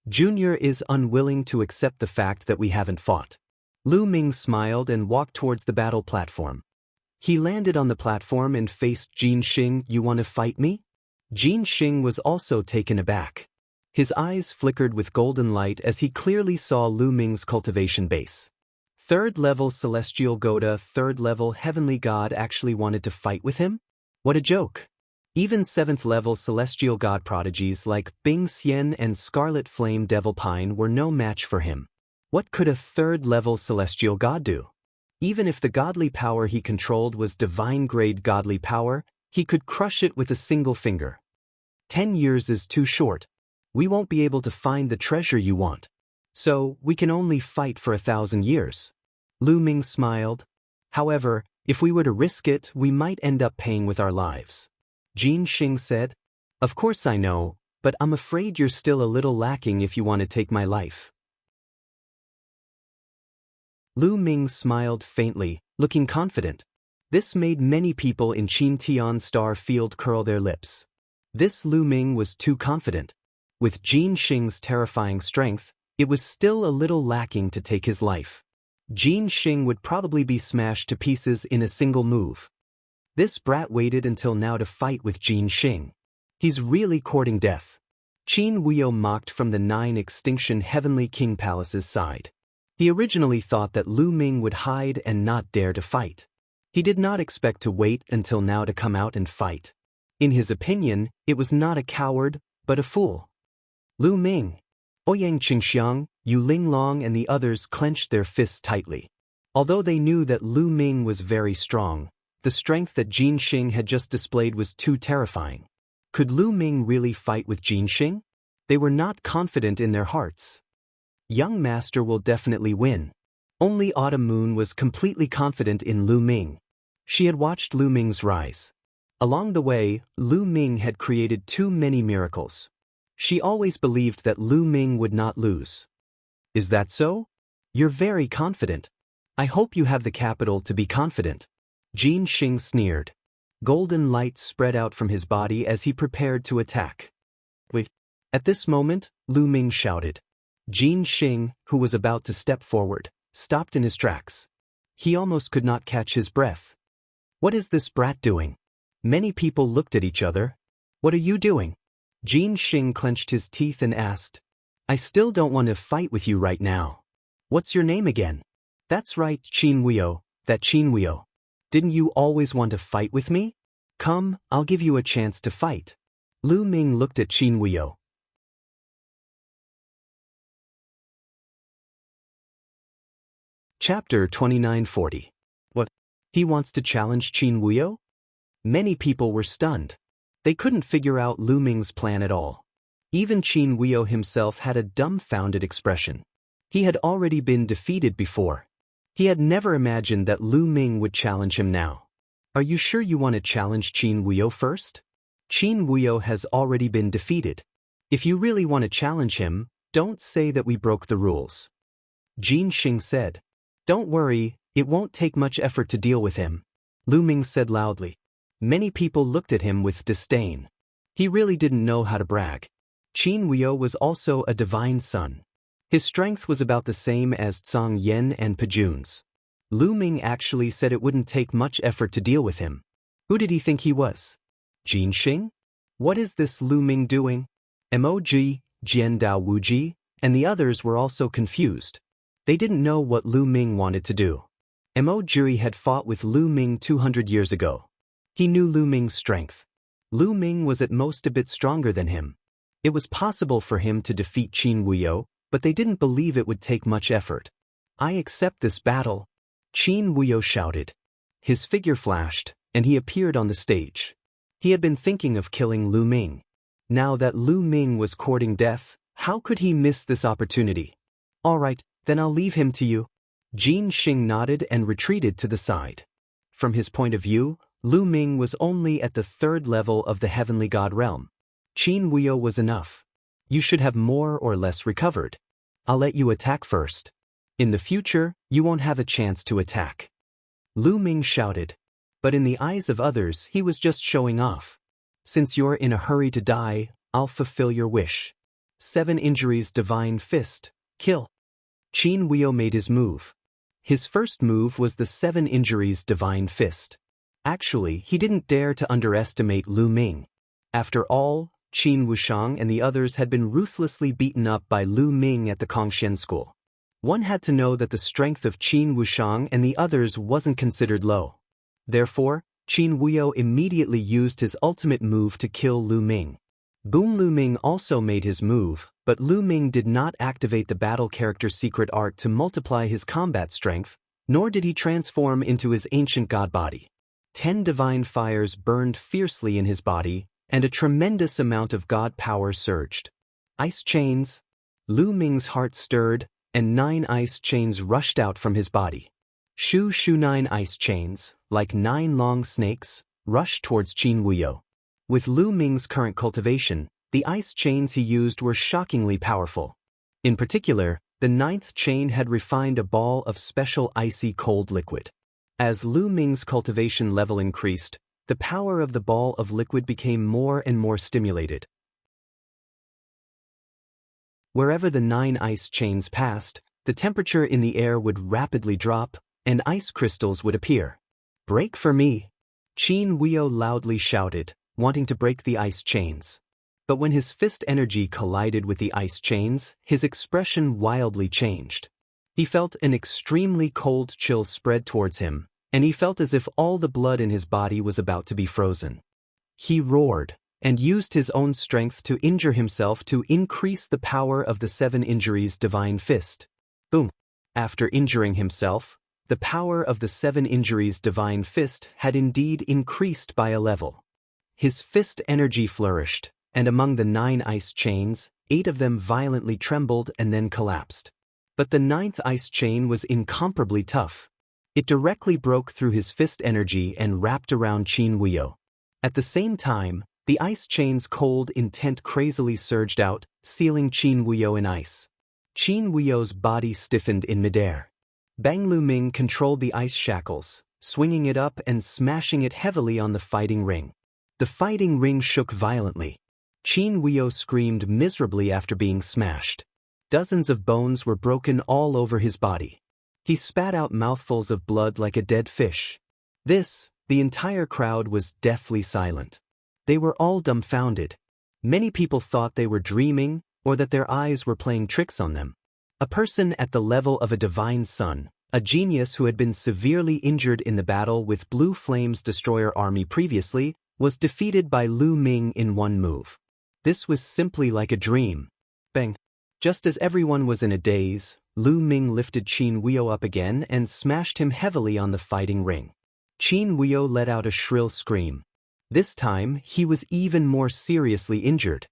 Junior is unwilling to accept the fact that we haven't fought. Lu Ming smiled and walked towards the battle platform. He landed on the platform and faced Jin Xing. You want to fight me? Jin Xing was also taken aback. His eyes flickered with golden light as he clearly saw Lu Ming's cultivation base. 3rd level Celestial Goda, 3rd level Heavenly God actually wanted to fight with him? What a joke! Even 7th level Celestial God prodigies like Bing Xian and Scarlet Flame Devil Pine were no match for him. What could a 3rd level Celestial God do? Even if the godly power he controlled was divine-grade godly power, he could crush it with a single finger. 10 years is too short. We won't be able to find the treasure you want. So, we can only fight for 1,000 years. Lu Ming smiled. However, if we were to risk it, we might end up paying with our lives. Jin Xing said. Of course I know, but I'm afraid you're still a little lacking if you want to take my life. Lu Ming smiled faintly, looking confident. This made many people in Qin Tian Star Field curl their lips. This Lu Ming was too confident. With Jin Xing's terrifying strength, it was still a little lacking to take his life. Jin Xing would probably be smashed to pieces in a single move. This brat waited until now to fight with Jin Xing. He's really courting death. Qin Huio mocked from the 9 Extinction Heavenly King Palace's side. He originally thought that Lu Ming would hide and not dare to fight. He did not expect to wait until now to come out and fight. In his opinion, it was not a coward, but a fool. Lu Ming, Ouyang Qingxiang, Yu Linglong and the others clenched their fists tightly. Although they knew that Lu Ming was very strong, the strength that Jin Xing had just displayed was too terrifying. Could Lu Ming really fight with Jin Xing? They were not confident in their hearts. Young Master will definitely win. Only Autumn Moon was completely confident in Lu Ming. She had watched Lu Ming's rise. Along the way, Lu Ming had created too many miracles. She always believed that Lu Ming would not lose. Is that so? You're very confident. I hope you have the capital to be confident. Jin Xing sneered. Golden light spread out from his body as he prepared to attack. Wait. At this moment, Lu Ming shouted. Jin Xing, who was about to step forward, stopped in his tracks. He almost could not catch his breath. What is this brat doing? Many people looked at each other. What are you doing? Jin Xing clenched his teeth and asked. I still don't want to fight with you right now. What's your name again? That's right, Qin Huio, that Qin Huio. Didn't you always want to fight with me? Come, I'll give you a chance to fight. Lu Ming looked at Qin Huio. Chapter 2940. What? He wants to challenge Qin Huio? Many people were stunned. They couldn't figure out Lu Ming's plan at all. Even Qin Huio himself had a dumbfounded expression. He had already been defeated before. He had never imagined that Lu Ming would challenge him now. Are you sure you want to challenge Qin Wuyo first? Qin Wuyo has already been defeated. If you really want to challenge him, don't say that we broke the rules. Jin Xing said. Don't worry, it won't take much effort to deal with him. Lu Ming said loudly. Many people looked at him with disdain. He really didn't know how to brag. Qin Wuyo was also a divine son. His strength was about the same as Zhang Yan and Pejun's. Lu Ming actually said it wouldn't take much effort to deal with him. Who did he think he was? Jin Xing? What is this Lu Ming doing? Emoji, Jian Dao Wuji, and the others were also confused. They didn't know what Lu Ming wanted to do. Emoji had fought with Lu Ming 200 years ago. He knew Lu Ming's strength. Lu Ming was at most a bit stronger than him. It was possible for him to defeat Qin Wuyo, but they didn't believe it would take much effort. I accept this battle. Qin Wuyo shouted. His figure flashed, and he appeared on the stage. He had been thinking of killing Lu Ming. Now that Lu Ming was courting death, how could he miss this opportunity? All right, then I'll leave him to you. Jin Xing nodded and retreated to the side. From his point of view, Lu Ming was only at the 3rd level of the heavenly god realm. Qin Wuyo was enough. You should have more or less recovered. I'll let you attack first. In the future, you won't have a chance to attack. Lu Ming shouted. But in the eyes of others, he was just showing off. Since you're in a hurry to die, I'll fulfill your wish. 7 injuries divine fist, kill. Qin Wuyo made his move. His first move was the 7 injuries divine fist. Actually, he didn't dare to underestimate Lu Ming. After all, Qin Wushang and the others had been ruthlessly beaten up by Lu Ming at the Kongshen school. One had to know that the strength of Qin Wushang and the others wasn't considered low. Therefore, Qin Wuyo immediately used his ultimate move to kill Lu Ming. Boom Lu Ming also made his move, but Lu Ming did not activate the battle character's secret art to multiply his combat strength, nor did he transform into his ancient god body. 10 divine fires burned fiercely in his body, and a tremendous amount of god power surged. Ice chains. Lu Ming's heart stirred, and 9 ice chains rushed out from his body. Shu 9 ice chains, like 9 long snakes, rushed towards Qin Wuyo. With Lu Ming's current cultivation, the ice chains he used were shockingly powerful. In particular, the 9th chain had refined a ball of special icy cold liquid. As Lu Ming's cultivation level increased, the power of the ball of liquid became more and more stimulated. Wherever the 9 ice chains passed, the temperature in the air would rapidly drop, and ice crystals would appear. Break for me! Qin Wuyo loudly shouted, wanting to break the ice chains. But when his fist energy collided with the ice chains, his expression wildly changed. He felt an extremely cold chill spread towards him, and he felt as if all the blood in his body was about to be frozen. He roared, and used his own strength to injure himself to increase the power of the 7 injuries divine fist. Boom! After injuring himself, the power of the 7 injuries divine fist had indeed increased by a level. His fist energy flourished, and among the 9 ice chains, 8 of them violently trembled and then collapsed. But the 9th ice chain was incomparably tough. It directly broke through his fist energy and wrapped around Qin Wuyo. At the same time, the ice chain's cold intent crazily surged out, sealing Qin Wuyo in ice. Qin Wuyo's body stiffened in midair. Bang Lu Ming controlled the ice shackles, swinging it up and smashing it heavily on the fighting ring. The fighting ring shook violently. Qin Wuyo screamed miserably after being smashed. Dozens of bones were broken all over his body. He spat out mouthfuls of blood like a dead fish. The entire crowd was deathly silent. They were all dumbfounded. Many people thought they were dreaming, or that their eyes were playing tricks on them. A person at the level of a divine son, a genius who had been severely injured in the battle with Blue Flame's destroyer army previously, was defeated by Lu Ming in one move. This was simply like a dream. Bang! Just as everyone was in a daze, Lu Ming lifted Qin Wuyo up again and smashed him heavily on the fighting ring. Qin Wuyo let out a shrill scream. This time, he was even more seriously injured.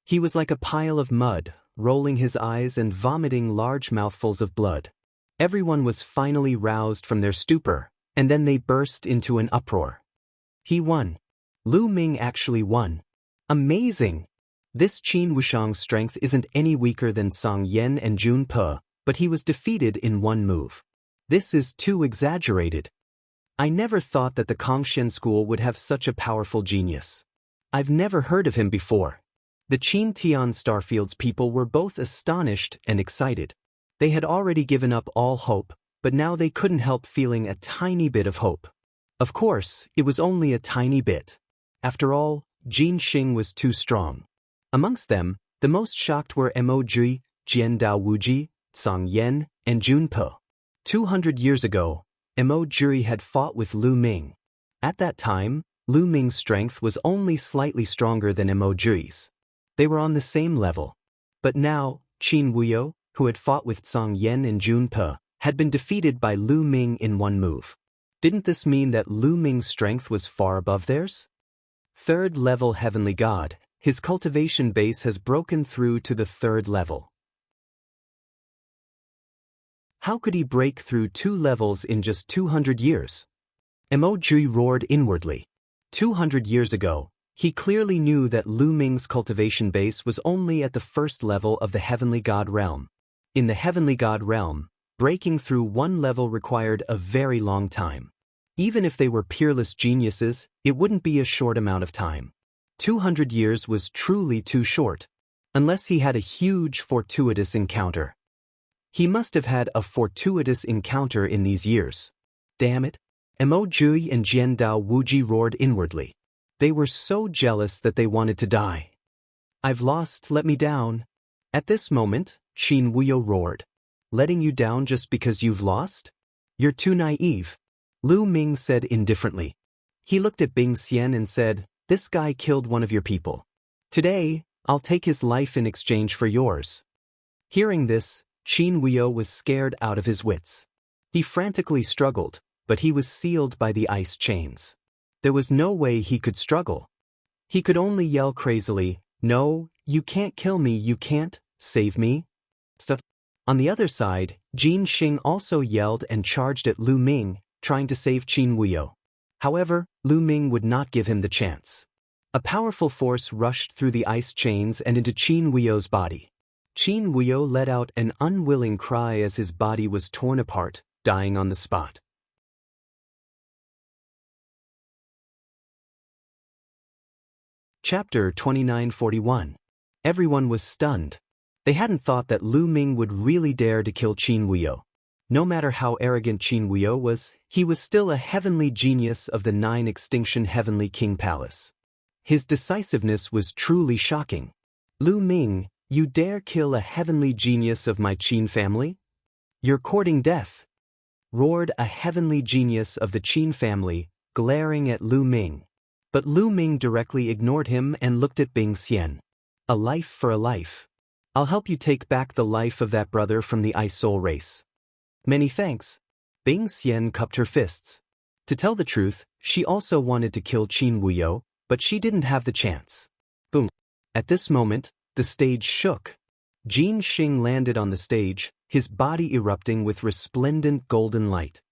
He was like a pile of mud, rolling his eyes and vomiting large mouthfuls of blood. Everyone was finally roused from their stupor, and then they burst into an uproar. He won. Lu Ming actually won. Amazing! This Qin Wushang's strength isn't any weaker than Song Yan and Jun Pe, but he was defeated in one move. This is too exaggerated. I never thought that the Kongshen school would have such a powerful genius. I've never heard of him before. The Qin Tian Starfield's people were both astonished and excited. They had already given up all hope, but now they couldn't help feeling a tiny bit of hope. Of course, it was only a tiny bit. After all, Jin Xing was too strong. Amongst them, the most shocked were Mo Jui, Jian Dao Wuji, Song Yan, and Jun Pe. 200 years ago, Mo Jui had fought with Lu Ming. At that time, Lu Ming's strength was only slightly stronger than Mo Jui's. They were on the same level. But now, Qin Wuyo, who had fought with Song Yan and Jun Pe, had been defeated by Lu Ming in one move. Didn't this mean that Lu Ming's strength was far above theirs? Third level Heavenly God, his cultivation base has broken through to the third level. How could he break through 2 levels in just 200 years? Mo Jui roared inwardly. 200 years ago, he clearly knew that Lu Ming's cultivation base was only at the first level of the Heavenly God realm. In the Heavenly God realm, breaking through one level required a very long time. Even if they were peerless geniuses, it wouldn't be a short amount of time. 200 years was truly too short. Unless he had a huge fortuitous encounter. He must have had a fortuitous encounter in these years. Damn it! Mo Jui and Jian Dao Wuji roared inwardly. They were so jealous that they wanted to die. I've lost, let me down. At this moment, Qin Wuyo roared. Letting you down just because you've lost? You're too naive. Lu Ming said indifferently. He looked at Bing Xian and said, this guy killed one of your people. Today, I'll take his life in exchange for yours. Hearing this, Qin Wuyo was scared out of his wits. He frantically struggled, but he was sealed by the ice chains. There was no way he could struggle. He could only yell crazily, no, you can't kill me, you can't, save me. Stop. On the other side, Jin Xing also yelled and charged at Lu Ming, trying to save Qin Wuyo. However, Lu Ming would not give him the chance. A powerful force rushed through the ice chains and into Qin Wuyo's body. Qin Wuyo let out an unwilling cry as his body was torn apart, dying on the spot. Chapter 2941. Everyone was stunned. They hadn't thought that Lu Ming would really dare to kill Qin Wuyo. No matter how arrogant Qin Wuyo was, he was still a heavenly genius of the 9 Extinction Heavenly King Palace. His decisiveness was truly shocking. Lu Ming, you dare kill a heavenly genius of my Qin family? You're courting death, roared a heavenly genius of the Qin family, glaring at Lu Ming. But Lu Ming directly ignored him and looked at Bing Xian. A life for a life. I'll help you take back the life of that brother from the Ice Soul race. Many thanks. Bing Xian cupped her fists. To tell the truth, she also wanted to kill Qin Wuyo, but she didn't have the chance. Boom. At this moment, the stage shook. Jin Xing landed on the stage, his body erupting with resplendent golden light.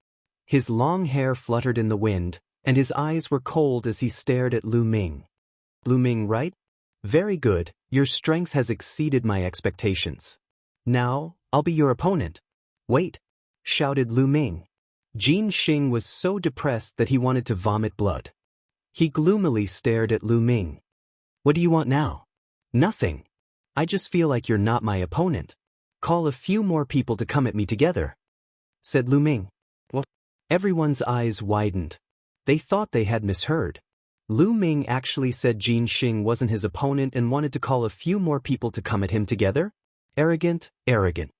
His long hair fluttered in the wind, and his eyes were cold as he stared at Lu Ming. Lu Ming, right? Very good, your strength has exceeded my expectations. Now, I'll be your opponent. Wait, shouted Lu Ming. Jin Xing was so depressed that he wanted to vomit blood. He gloomily stared at Lu Ming. What do you want now? Nothing. I just feel like you're not my opponent. Call a few more people to come at me together, said Lu Ming. What? Everyone's eyes widened. They thought they had misheard. Lu Ming actually said Jin Xing wasn't his opponent and wanted to call a few more people to come at him together? Arrogant, arrogant.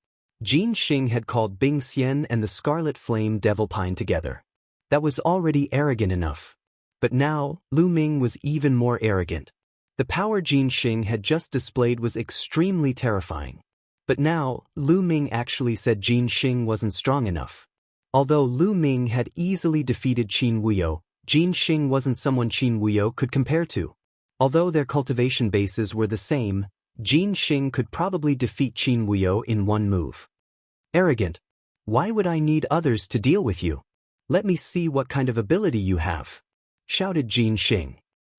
Jin Xing had called Bing Xian and the Scarlet Flame Devil Pine together. That was already arrogant enough. But now, Lu Ming was even more arrogant. The power Jin Xing had just displayed was extremely terrifying. But now, Lu Ming actually said Jin Xing wasn't strong enough. Although Lu Ming had easily defeated Qin Wuyo, Jin Xing wasn't someone Qin Wuyo could compare to. Although their cultivation bases were the same, Jin Xing could probably defeat Qin Wuyo in one move. Arrogant. Why would I need others to deal with you? Let me see what kind of ability you have. shouted Jin Xing.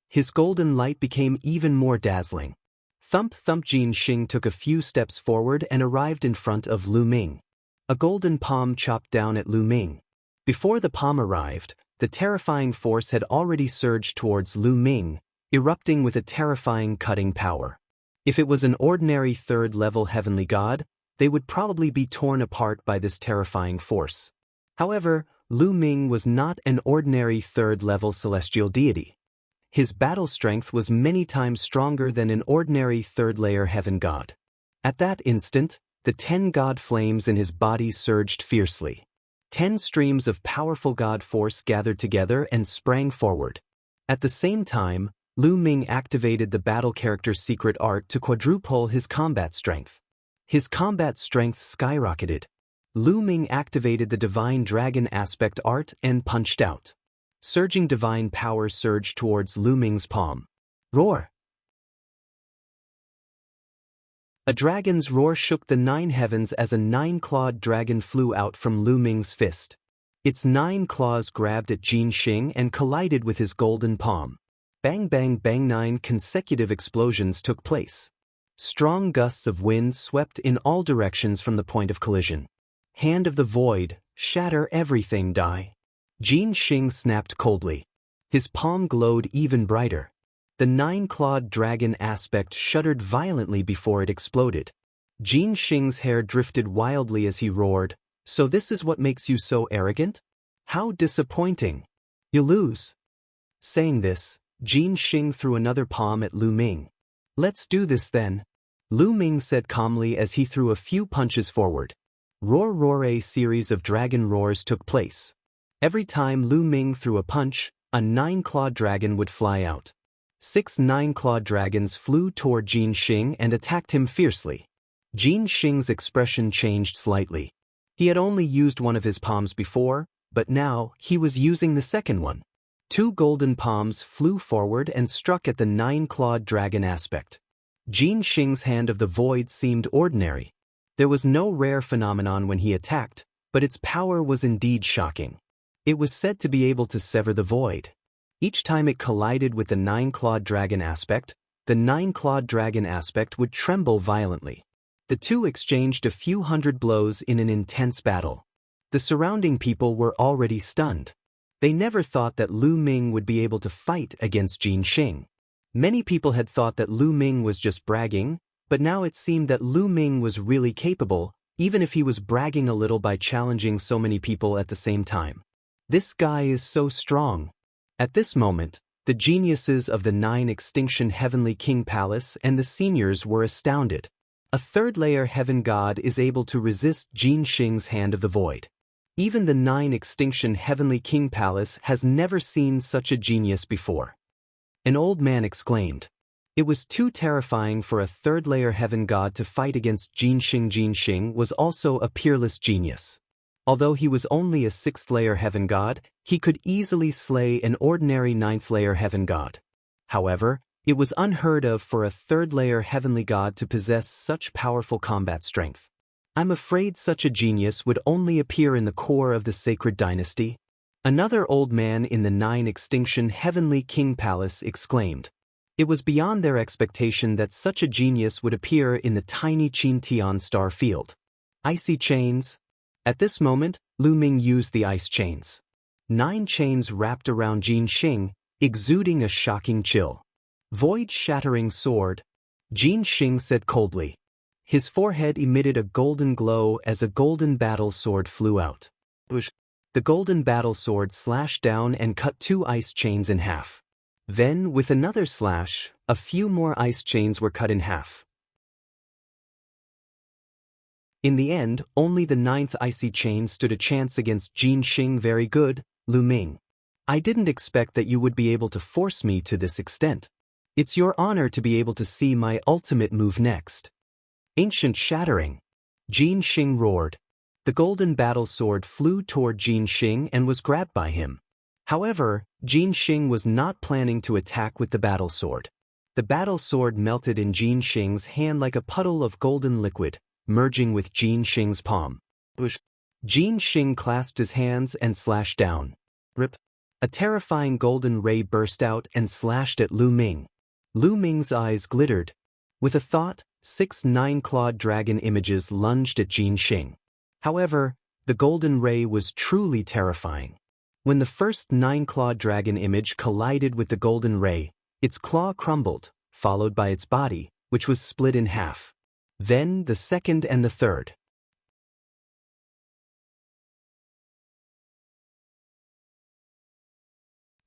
His golden light became even more dazzling. Thump thump. Jin Xing took a few steps forward and arrived in front of Lu Ming. A golden palm chopped down at Lu Ming. Before the palm arrived, the terrifying force had already surged towards Lu Ming, erupting with a terrifying cutting power. If it was an ordinary third-level heavenly god, they would probably be torn apart by this terrifying force. However, Lu Ming was not an ordinary third-level celestial deity. His battle strength was many times stronger than an ordinary third-layer heaven god. At that instant, the 10 god flames in his body surged fiercely. 10 streams of powerful god force gathered together and sprang forward. At the same time, Lu Ming activated the battle character's secret art to quadruple his combat strength. His combat strength skyrocketed. Lu Ming activated the divine dragon aspect art and punched out. Surging divine power surged towards Lu Ming's palm. Roar! A dragon's roar shook the 9 heavens as a 9-clawed dragon flew out from Lu Ming's fist. Its 9 claws grabbed at Jin Xing and collided with his golden palm. Bang bang bang. 9 consecutive explosions took place. Strong gusts of wind swept in all directions from the point of collision. Hand of the void, shatter everything. Die. Jin Xing snapped coldly. His palm glowed even brighter. The 9-clawed dragon aspect shuddered violently before it exploded. Jin Xing's hair drifted wildly as he roared, "So this is what makes you so arrogant? How disappointing. You lose." Saying this, Jin Xing threw another palm at Lu Ming. "Let's do this then," Lu Ming said calmly as he threw a few punches forward. Roar roar. A series of dragon roars took place. Every time Lu Ming threw a punch, a 9-clawed dragon would fly out. 6 9-clawed dragons flew toward Jin Xing and attacked him fiercely. Jin Xing's expression changed slightly. He had only used one of his palms before, but now he was using the second one. 2 golden palms flew forward and struck at the 9-clawed dragon aspect. Jin Xing's hand of the void seemed ordinary. There was no rare phenomenon when he attacked, but its power was indeed shocking. It was said to be able to sever the void. Each time it collided with the 9-clawed dragon aspect, the 9-clawed dragon aspect would tremble violently. The two exchanged a few hundred blows in an intense battle. The surrounding people were already stunned. They never thought that Lu Ming would be able to fight against Jin Xing. Many people had thought that Lu Ming was just bragging, but now it seemed that Lu Ming was really capable, even if he was bragging a little by challenging so many people at the same time. This guy is so strong. At this moment, the geniuses of the 9 Extinction Heavenly King Palace and the seniors were astounded. A third-layer heaven god is able to resist Jin Xing's hand of the void. Even the 9 Extinction Heavenly King Palace has never seen such a genius before. An old man exclaimed. It was too terrifying for a third-layer heaven god to fight against Jin Xing. Jin Xing was also a peerless genius. Although he was only a 6th-layer heaven god, he could easily slay an ordinary 9th-layer heaven god. However, it was unheard of for a 3rd-layer heavenly god to possess such powerful combat strength. I'm afraid such a genius would only appear in the core of the sacred dynasty. Another old man in the 9 Extinction Heavenly King Palace exclaimed. It was beyond their expectation that such a genius would appear in the tiny Qintian star field. Icy chains. At this moment, Lu Ming used the ice chains. 9 chains wrapped around Jin Xing, exuding a shocking chill. Void-shattering sword, Jin Xing said coldly. His forehead emitted a golden glow as a golden battle sword flew out. The golden battle sword slashed down and cut 2 ice chains in half. Then, with another slash, a few more ice chains were cut in half. In the end, only the 9th icy chain stood a chance against Jin Xing. Very good, Lu Ming. I didn't expect that you would be able to force me to this extent. It's your honor to be able to see my ultimate move next. Ancient shattering. Jin Xing roared. The golden battle sword flew toward Jin Xing and was grabbed by him. However, Jin Xing was not planning to attack with the battle sword. The battle sword melted in Jin Xing's hand like a puddle of golden liquid, merging with Jin Xing's palm. Jin Xing clasped his hands and slashed down. Rip. A terrifying golden ray burst out and slashed at Lu Ming. Lu Ming's eyes glittered. With a thought, 6 nine-clawed dragon images lunged at Jin Xing. However, the golden ray was truly terrifying. When the first 9-clawed dragon image collided with the golden ray, its claw crumbled, followed by its body, which was split in half. Then the second and the third.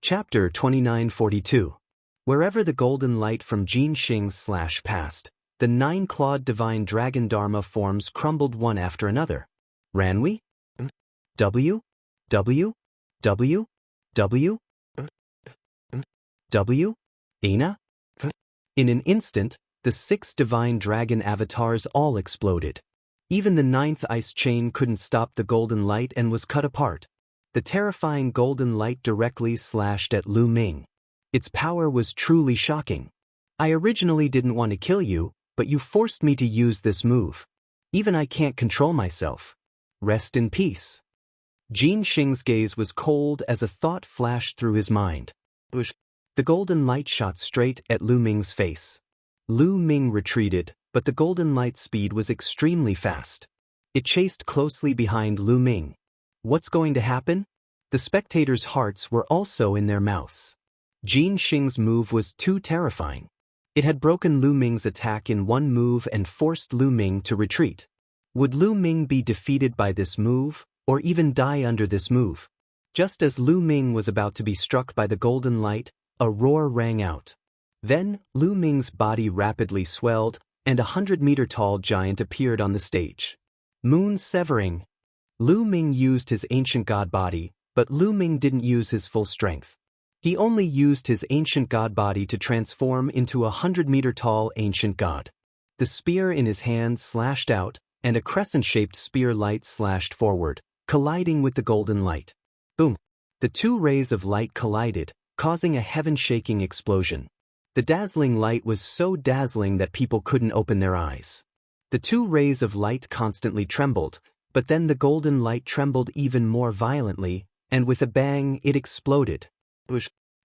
Chapter 2942. Wherever the golden light from Jin Xing's slash passed, the 9-clawed divine dragon dharma forms crumbled one after another. Ranwi? W? W? W? W? W? Ina? In an instant, the 6 divine dragon avatars all exploded. Even the 9th ice chain couldn't stop the golden light and was cut apart. The terrifying golden light directly slashed at Lu Ming. Its power was truly shocking. I originally didn't want to kill you, but you forced me to use this move. Even I can't control myself. Rest in peace. Jin Xing's gaze was cold as a thought flashed through his mind. The golden light shot straight at Lu Ming's face. Lu Ming retreated, but the golden light's speed was extremely fast. It chased closely behind Lu Ming. What's going to happen? The spectators' hearts were also in their mouths. Jin Xing's move was too terrifying. It had broken Lu Ming's attack in one move and forced Lu Ming to retreat. Would Lu Ming be defeated by this move, or even die under this move? Just as Lu Ming was about to be struck by the golden light, a roar rang out. Then, Lu Ming's body rapidly swelled, and a 100-meter-tall giant appeared on the stage. Moon severing. Lu Ming used his ancient god body, but Lu Ming didn't use his full strength. He only used his ancient god body to transform into a 100-meter-tall ancient god. The spear in his hand slashed out, and a crescent-shaped spear light slashed forward, colliding with the golden light. Boom! The 2 rays of light collided, causing a heaven-shaking explosion. The dazzling light was so dazzling that people couldn't open their eyes. The 2 rays of light constantly trembled, but then the golden light trembled even more violently, and with a bang it exploded.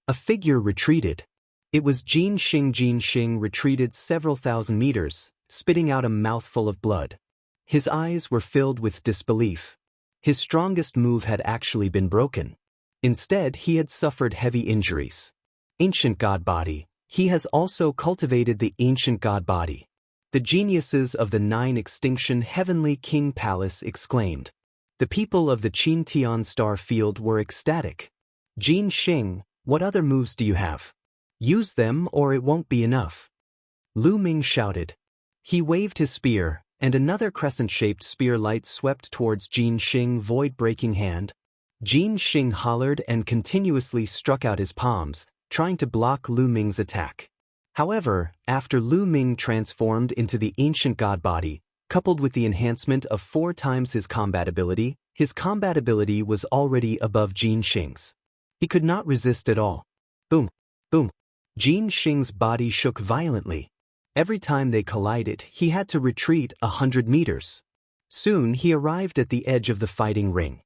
A figure retreated. It was Jin Xing. Jin Xing retreated several thousand meters, spitting out a mouthful of blood. His eyes were filled with disbelief. His strongest move had actually been broken. Instead, he had suffered heavy injuries. Ancient god body. He has also cultivated the ancient god body. The geniuses of the 9 extinction heavenly king palace exclaimed. The people of the Qintian star field were ecstatic. Jin Xing, what other moves do you have? Use them or it won't be enough. Lu Ming shouted. He waved his spear, and another crescent-shaped spear light swept towards Jin Xing void-breaking hand. Jin Xing hollered and continuously struck out his palms, trying to block Lu Ming's attack. However, after Lu Ming transformed into the ancient god body, coupled with the enhancement of 4 times his combat ability was already above Jin Xing's. He could not resist at all. Boom! Boom! Jin Xing's body shook violently. Every time they collided, he had to retreat 100 meters. Soon he arrived at the edge of the fighting ring.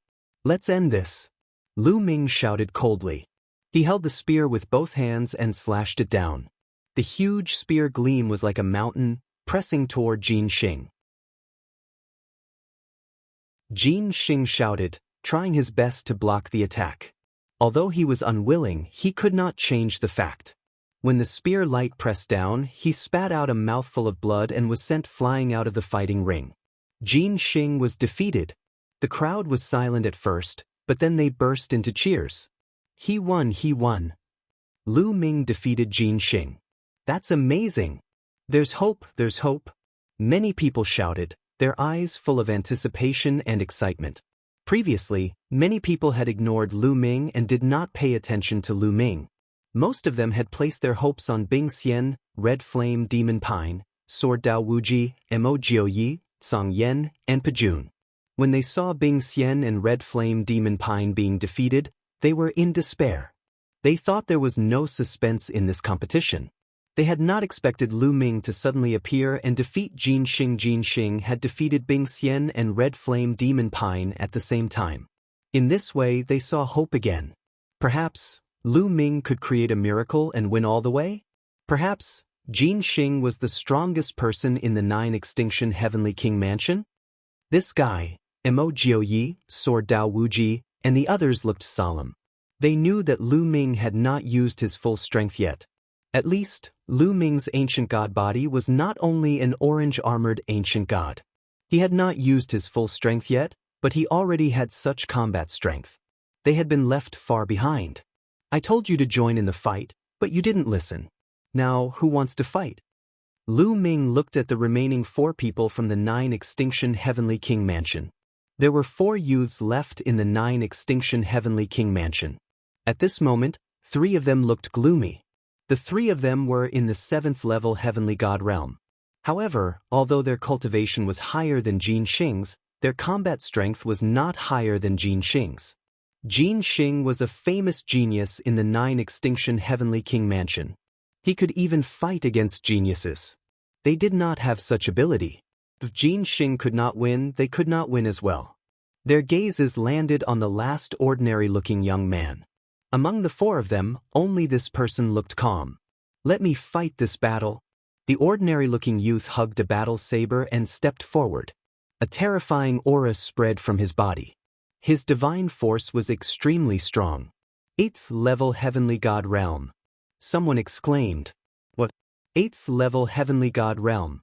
Let's end this. Lu Ming shouted coldly. He held the spear with both hands and slashed it down. The huge spear gleam was like a mountain, pressing toward Jin Xing. Jin Xing shouted, trying his best to block the attack. Although he was unwilling, he could not change the fact. When the spear light pressed down, he spat out a mouthful of blood and was sent flying out of the fighting ring. Jin Xing was defeated. The crowd was silent at first, but then they burst into cheers. He won, he won. Lu Ming defeated Jin Xing. That's amazing. There's hope, there's hope. Many people shouted, their eyes full of anticipation and excitement. Previously, many people had ignored Lu Ming and did not pay attention to Lu Ming. Most of them had placed their hopes on Bing Xian, Red Flame Demon Pine, Sword Dao Wuji, Mo Jiuyi, Song Yan, and Pajun. When they saw Bing Xian and Red Flame Demon Pine being defeated, they were in despair. They thought there was no suspense in this competition. They had not expected Lu Ming to suddenly appear and defeat Jin Xing. Jin Xing had defeated Bing Xian and Red Flame Demon Pine at the same time. In this way they saw hope again. Perhaps Lu Ming could create a miracle and win all the way? Perhaps Jin Xing was the strongest person in the 9 Extinction Heavenly King Mansion? This guy, Mo Jiuyi, Sword Dao Wuji, and the others looked solemn. They knew that Lu Ming had not used his full strength yet. At least, Lu Ming's ancient god body was not only an orange-armored ancient god. He had not used his full strength yet, but he already had such combat strength. They had been left far behind. I told you to join in the fight, but you didn't listen. Now, who wants to fight? Lu Ming looked at the remaining 4 people from the 9 Extinction Heavenly King Mansion. There were 4 youths left in the 9 Extinction Heavenly King Mansion. At this moment, 3 of them looked gloomy. The 3 of them were in the 7th level Heavenly God realm. However, although their cultivation was higher than Jin Xing's, their combat strength was not higher than Jin Xing's. Jin Xing was a famous genius in the 9 Extinction Heavenly King Mansion. He could even fight against geniuses. They did not have such ability. If Jin Xing could not win, they could not win as well. Their gazes landed on the last ordinary-looking young man. Among the 4 of them, only this person looked calm. Let me fight this battle. The ordinary-looking youth hugged a battle saber and stepped forward. A terrifying aura spread from his body. His divine force was extremely strong. 8th level Heavenly God realm. Someone exclaimed. What? 8th level Heavenly God realm.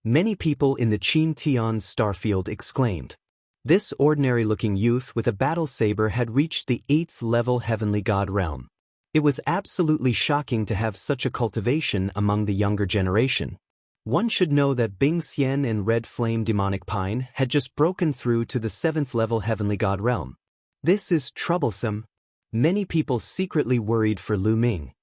Many people in the Qin Tian's starfield exclaimed. This ordinary-looking youth with a battle saber had reached the 8th level Heavenly God realm. It was absolutely shocking to have such a cultivation among the younger generation. One should know that Bing Xian and Red Flame Demonic Pine had just broken through to the 7th level Heavenly God realm. This is troublesome. Many people secretly worried for Lu Ming.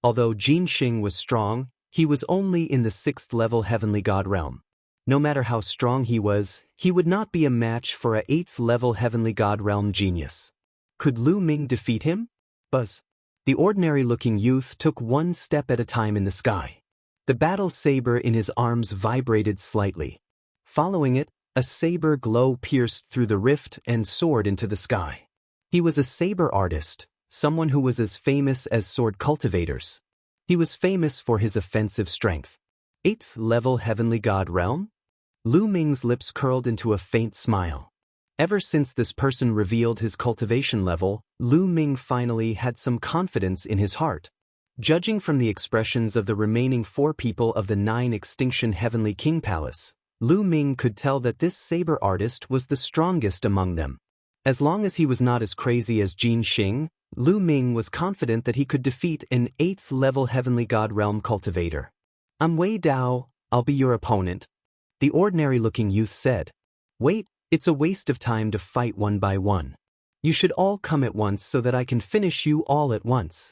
Although Jin Xing was strong, he was only in the 6th level Heavenly God realm. No matter how strong he would not be a match for a 8th level Heavenly God realm genius. Could Lu Ming defeat him? Buzz. The ordinary-looking youth took 1 step at a time in the sky. The battle saber in his arms vibrated slightly. Following it, a saber glow pierced through the rift and soared into the sky. He was a saber artist, someone who was as famous as sword cultivators. He was famous for his offensive strength. 8th level Heavenly God realm? Lu Ming's lips curled into a faint smile. Ever since this person revealed his cultivation level, Lu Ming finally had some confidence in his heart. Judging from the expressions of the remaining 4 people of the 9 Extinction Heavenly King Palace, Lu Ming could tell that this saber artist was the strongest among them. As long as he was not as crazy as Jin Xing, Lu Ming was confident that he could defeat an 8th level Heavenly God realm cultivator. I'm Wei Dao, I'll be your opponent. The ordinary-looking youth said. Wait, it's a waste of time to fight one by one. You should all come at once so that I can finish you all at once.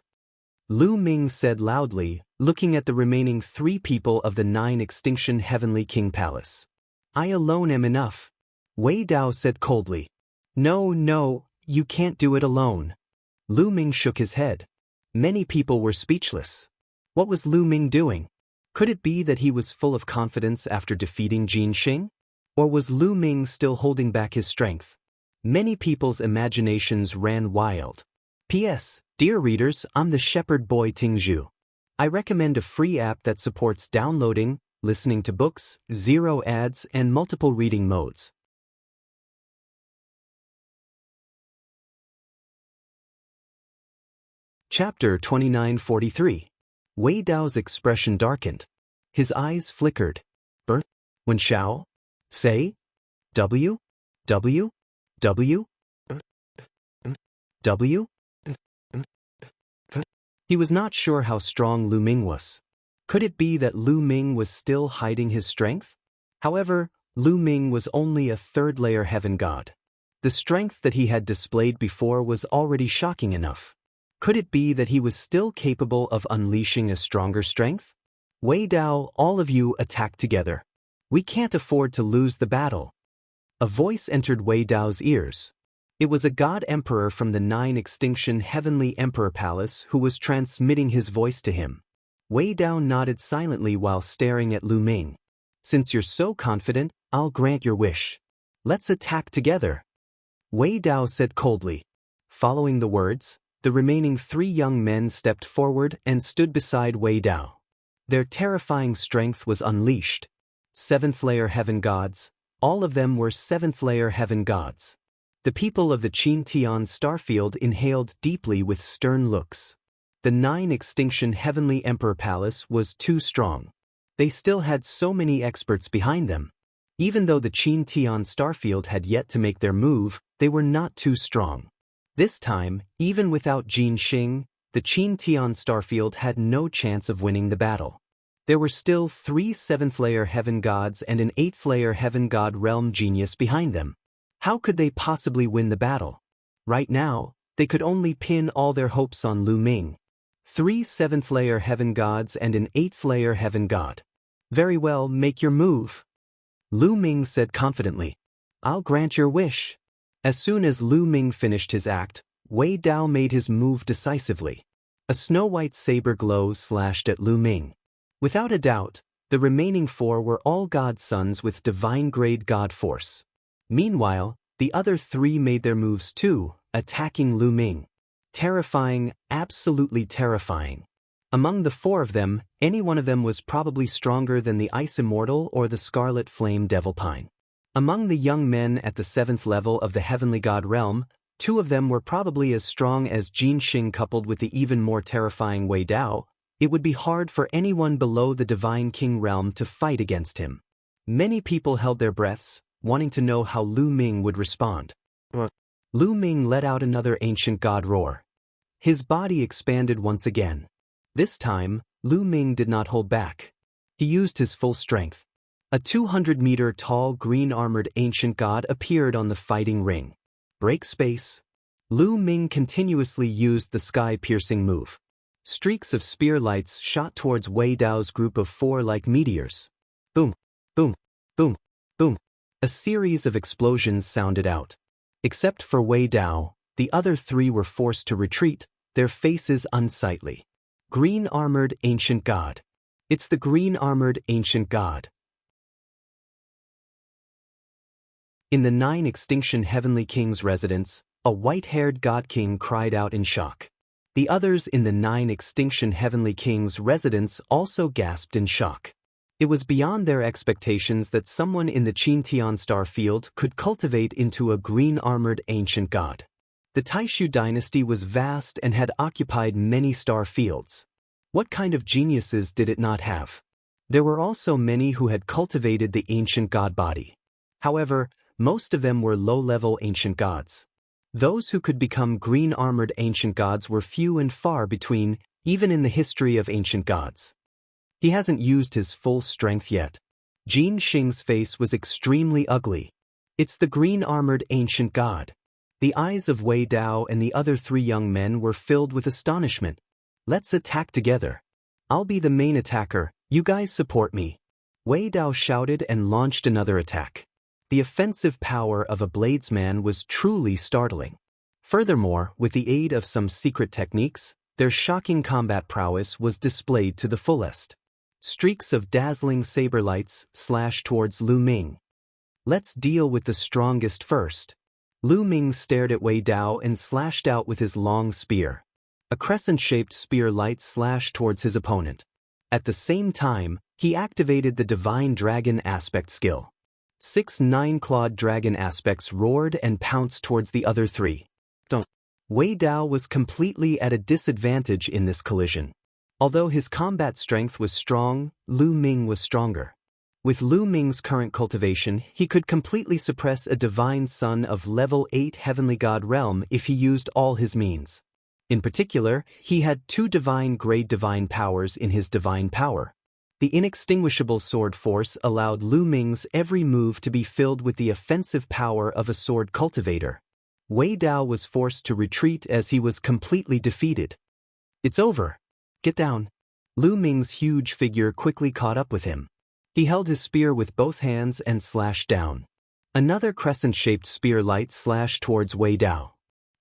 Lu Ming said loudly, looking at the remaining 3 people of the 9 Extinction Heavenly King Palace. I alone am enough. Wei Dao said coldly. No, you can't do it alone. Lu Ming shook his head. Many people were speechless. What was Lu Ming doing? Could it be that he was full of confidence after defeating Jin Xing? Or was Lu Ming still holding back his strength? Many people's imaginations ran wild. P.S. Dear readers, I'm the Shepherd Boy Tingzhu. I recommend a free app that supports downloading, listening to books, 0 ads, and multiple reading modes. Chapter 2943. Wei Dao's expression darkened. His eyes flickered. When Xiao? Say? W? He was not sure how strong Lu Ming was. Could it be that Lu Ming was still hiding his strength? However, Lu Ming was only a 3rd-layer heaven god. The strength that he had displayed before was already shocking enough. Could it be that he was still capable of unleashing a stronger strength? Wei Dao, all of you attack together. We can't afford to lose the battle. A voice entered Wei Dao's ears. It was a god emperor from the 9 Extinction Heavenly Emperor Palace who was transmitting his voice to him. Wei Dao nodded silently while staring at Lu Ming. Since you're so confident, I'll grant your wish. Let's attack together. Wei Dao said coldly. Following the words, the remaining 3 young men stepped forward and stood beside Wei Dao. Their terrifying strength was unleashed. 7th-layer heaven gods, all of them were 7th-layer heaven gods. The people of the Qin Tian starfield inhaled deeply with stern looks. The 9 Extinction Heavenly Emperor Palace was too strong. They still had so many experts behind them. Even though the Qin Tian starfield had yet to make their move, they were not too strong. This time, even without Jin Xing, the Qin Tian starfield had no chance of winning the battle. There were still 3 7th-layer heaven gods and an 8th-layer heaven god realm genius behind them. How could they possibly win the battle? Right now, they could only pin all their hopes on Lu Ming. 3 7th-layer heaven gods and an 8th-layer heaven god. Very well, make your move. Lu Ming said confidently. I'll grant your wish. As soon as Lu Ming finished his act, Wei Dao made his move decisively. A snow-white saber glow slashed at Lu Ming. Without a doubt, the remaining 4 were all godsons with divine-grade god force. Meanwhile, the other 3 made their moves too, attacking Lu Ming. Terrifying, absolutely terrifying. Among the 4 of them, any one of them was probably stronger than the Ice Immortal or the Scarlet Flame Devil Pine. Among the young men at the 7th level of the Heavenly God realm, 2 of them were probably as strong as Jin Xing coupled with the even more terrifying Wei Dao. It would be hard for anyone below the Divine King realm to fight against him. Many people held their breaths, wanting to know how Lu Ming would respond. Lu Ming let out another ancient god roar. His body expanded once again. This time, Lu Ming did not hold back. He used his full strength. A 200-meter tall green-armored ancient god appeared on the fighting ring. Break space. Lu Ming continuously used the sky-piercing move. Streaks of spear lights shot towards Wei Dao's group of 4 like meteors. Boom, boom, boom, boom. A series of explosions sounded out. Except for Wei Dao, the other 3 were forced to retreat, their faces unsightly. Green-armored ancient god. It's the green-armored ancient god. In the 9 Extinction Heavenly King's residence, a white-haired god king cried out in shock. The others in the 9 Extinction Heavenly King's residence also gasped in shock. It was beyond their expectations that someone in the Qin Tian star field could cultivate into a green-armored ancient god. The Taishu dynasty was vast and had occupied many star fields. What kind of geniuses did it not have? There were also many who had cultivated the ancient god body. However, most of them were low-level ancient gods. Those who could become green-armored ancient gods were few and far between, even in the history of ancient gods. He hasn't used his full strength yet. Jin Xing's face was extremely ugly. It's the green-armored ancient god. The eyes of Wei Dao and the other 3 young men were filled with astonishment. Let's attack together. I'll be the main attacker, you guys support me. Wei Dao shouted and launched another attack. The offensive power of a bladesman was truly startling. Furthermore, with the aid of some secret techniques, their shocking combat prowess was displayed to the fullest. Streaks of dazzling saber lights slashed towards Lu Ming. Let's deal with the strongest first. Lu Ming stared at Wei Dao and slashed out with his long spear. A crescent-shaped spear light slashed towards his opponent. At the same time, he activated the Divine Dragon Aspect skill. 6 9-clawed dragon aspects roared and pounced towards the other 3. Wei Dao was completely at a disadvantage in this collision. Although his combat strength was strong, Lu Ming was stronger. With Lu Ming's current cultivation, he could completely suppress a divine son of level 8 heavenly god realm if he used all his means. In particular, he had 2 divine-grade divine powers in his divine power. The inextinguishable sword force allowed Lu Ming's every move to be filled with the offensive power of a sword cultivator. Wei Dao was forced to retreat as he was completely defeated. It's over. Get down. Lu Ming's huge figure quickly caught up with him. He held his spear with both hands and slashed down. Another crescent-shaped spear light slashed towards Wei Dao.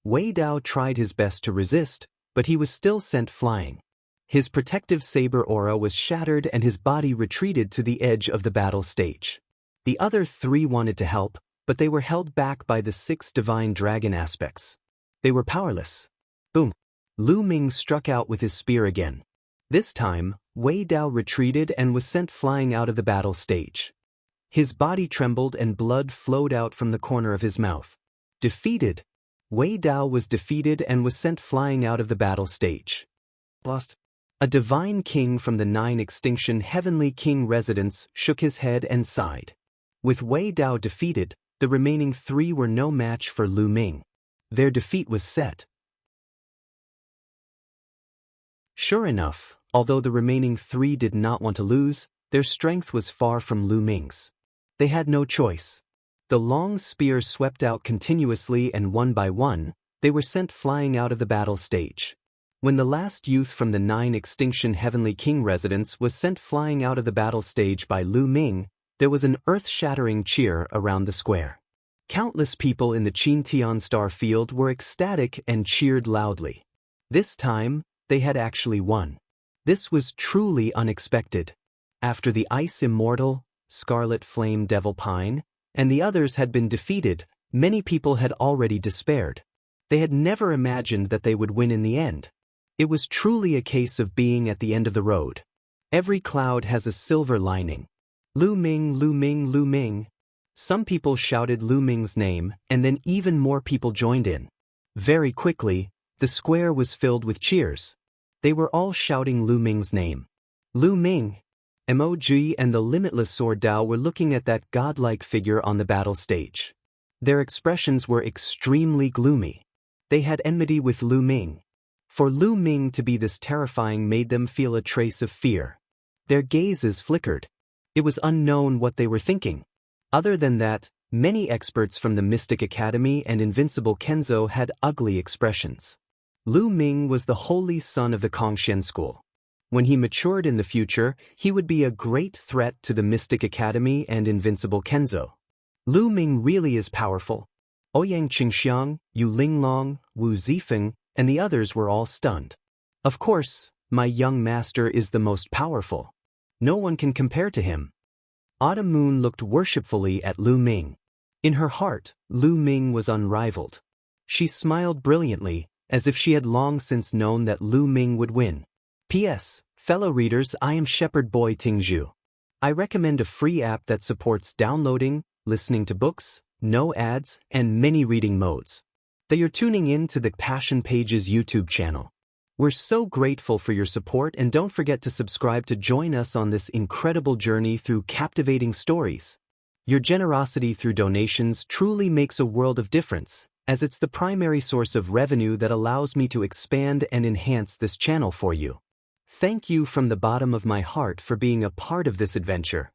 Wei Dao tried his best to resist, but he was still sent flying. His protective saber aura was shattered and his body retreated to the edge of the battle stage. The other 3 wanted to help, but they were held back by the 6 divine dragon aspects. They were powerless. Boom! Lu Ming struck out with his spear again. This time, Wei Dao retreated and was sent flying out of the battle stage. His body trembled and blood flowed out from the corner of his mouth. Defeated. Wei Dao was defeated and was sent flying out of the battle stage. Lost. A divine king from the 9 extinction heavenly king residence shook his head and sighed. With Wei Dao defeated, the remaining 3 were no match for Lu Ming. Their defeat was set. Sure enough, although the remaining 3 did not want to lose, their strength was far from Lu Ming's. They had no choice. The long spear swept out continuously and one by one, they were sent flying out of the battle stage. When the last youth from the 9 extinction heavenly king residence was sent flying out of the battle stage by Lu Ming, there was an earth-shattering cheer around the square. Countless people in the Qintian star field were ecstatic and cheered loudly. This time, they had actually won. This was truly unexpected. After the Ice Immortal, Scarlet Flame Devil Pine, and the others had been defeated, many people had already despaired. They had never imagined that they would win in the end. It was truly a case of being at the end of the road. Every cloud has a silver lining. Lu Ming, Lu Ming, Lu Ming. Some people shouted Lu Ming's name, and then even more people joined in. Very quickly, the square was filled with cheers. They were all shouting Lu Ming's name. Lu Ming. Emoji and the limitless Sword Dao were looking at that godlike figure on the battle stage. Their expressions were extremely gloomy. They had enmity with Lu Ming. For Lu Ming to be this terrifying made them feel a trace of fear. Their gazes flickered. It was unknown what they were thinking. Other than that, many experts from the Mystic Academy and Invincible Kenzo had ugly expressions. Lu Ming was the holy son of the Kongshen school. When he matured in the future, he would be a great threat to the Mystic Academy and Invincible Kenzo. Lu Ming really is powerful. Ouyang Qingxiang, Yu Linglong, Wu Zifeng, and the others were all stunned. Of course, my young master is the most powerful. No one can compare to him. Autumn Moon looked worshipfully at Lu Ming. In her heart, Lu Ming was unrivaled. She smiled brilliantly, as if she had long since known that Lu Ming would win. P.S. Fellow readers, I am Shepherd Boy Tingzhu. I recommend a free app that supports downloading, listening to books, no ads, and many reading modes. That you're tuning in to the Passion Pages YouTube channel. We're so grateful for your support, and don't forget to subscribe to join us on this incredible journey through captivating stories. Your generosity through donations truly makes a world of difference, as it's the primary source of revenue that allows me to expand and enhance this channel for you. Thank you from the bottom of my heart for being a part of this adventure.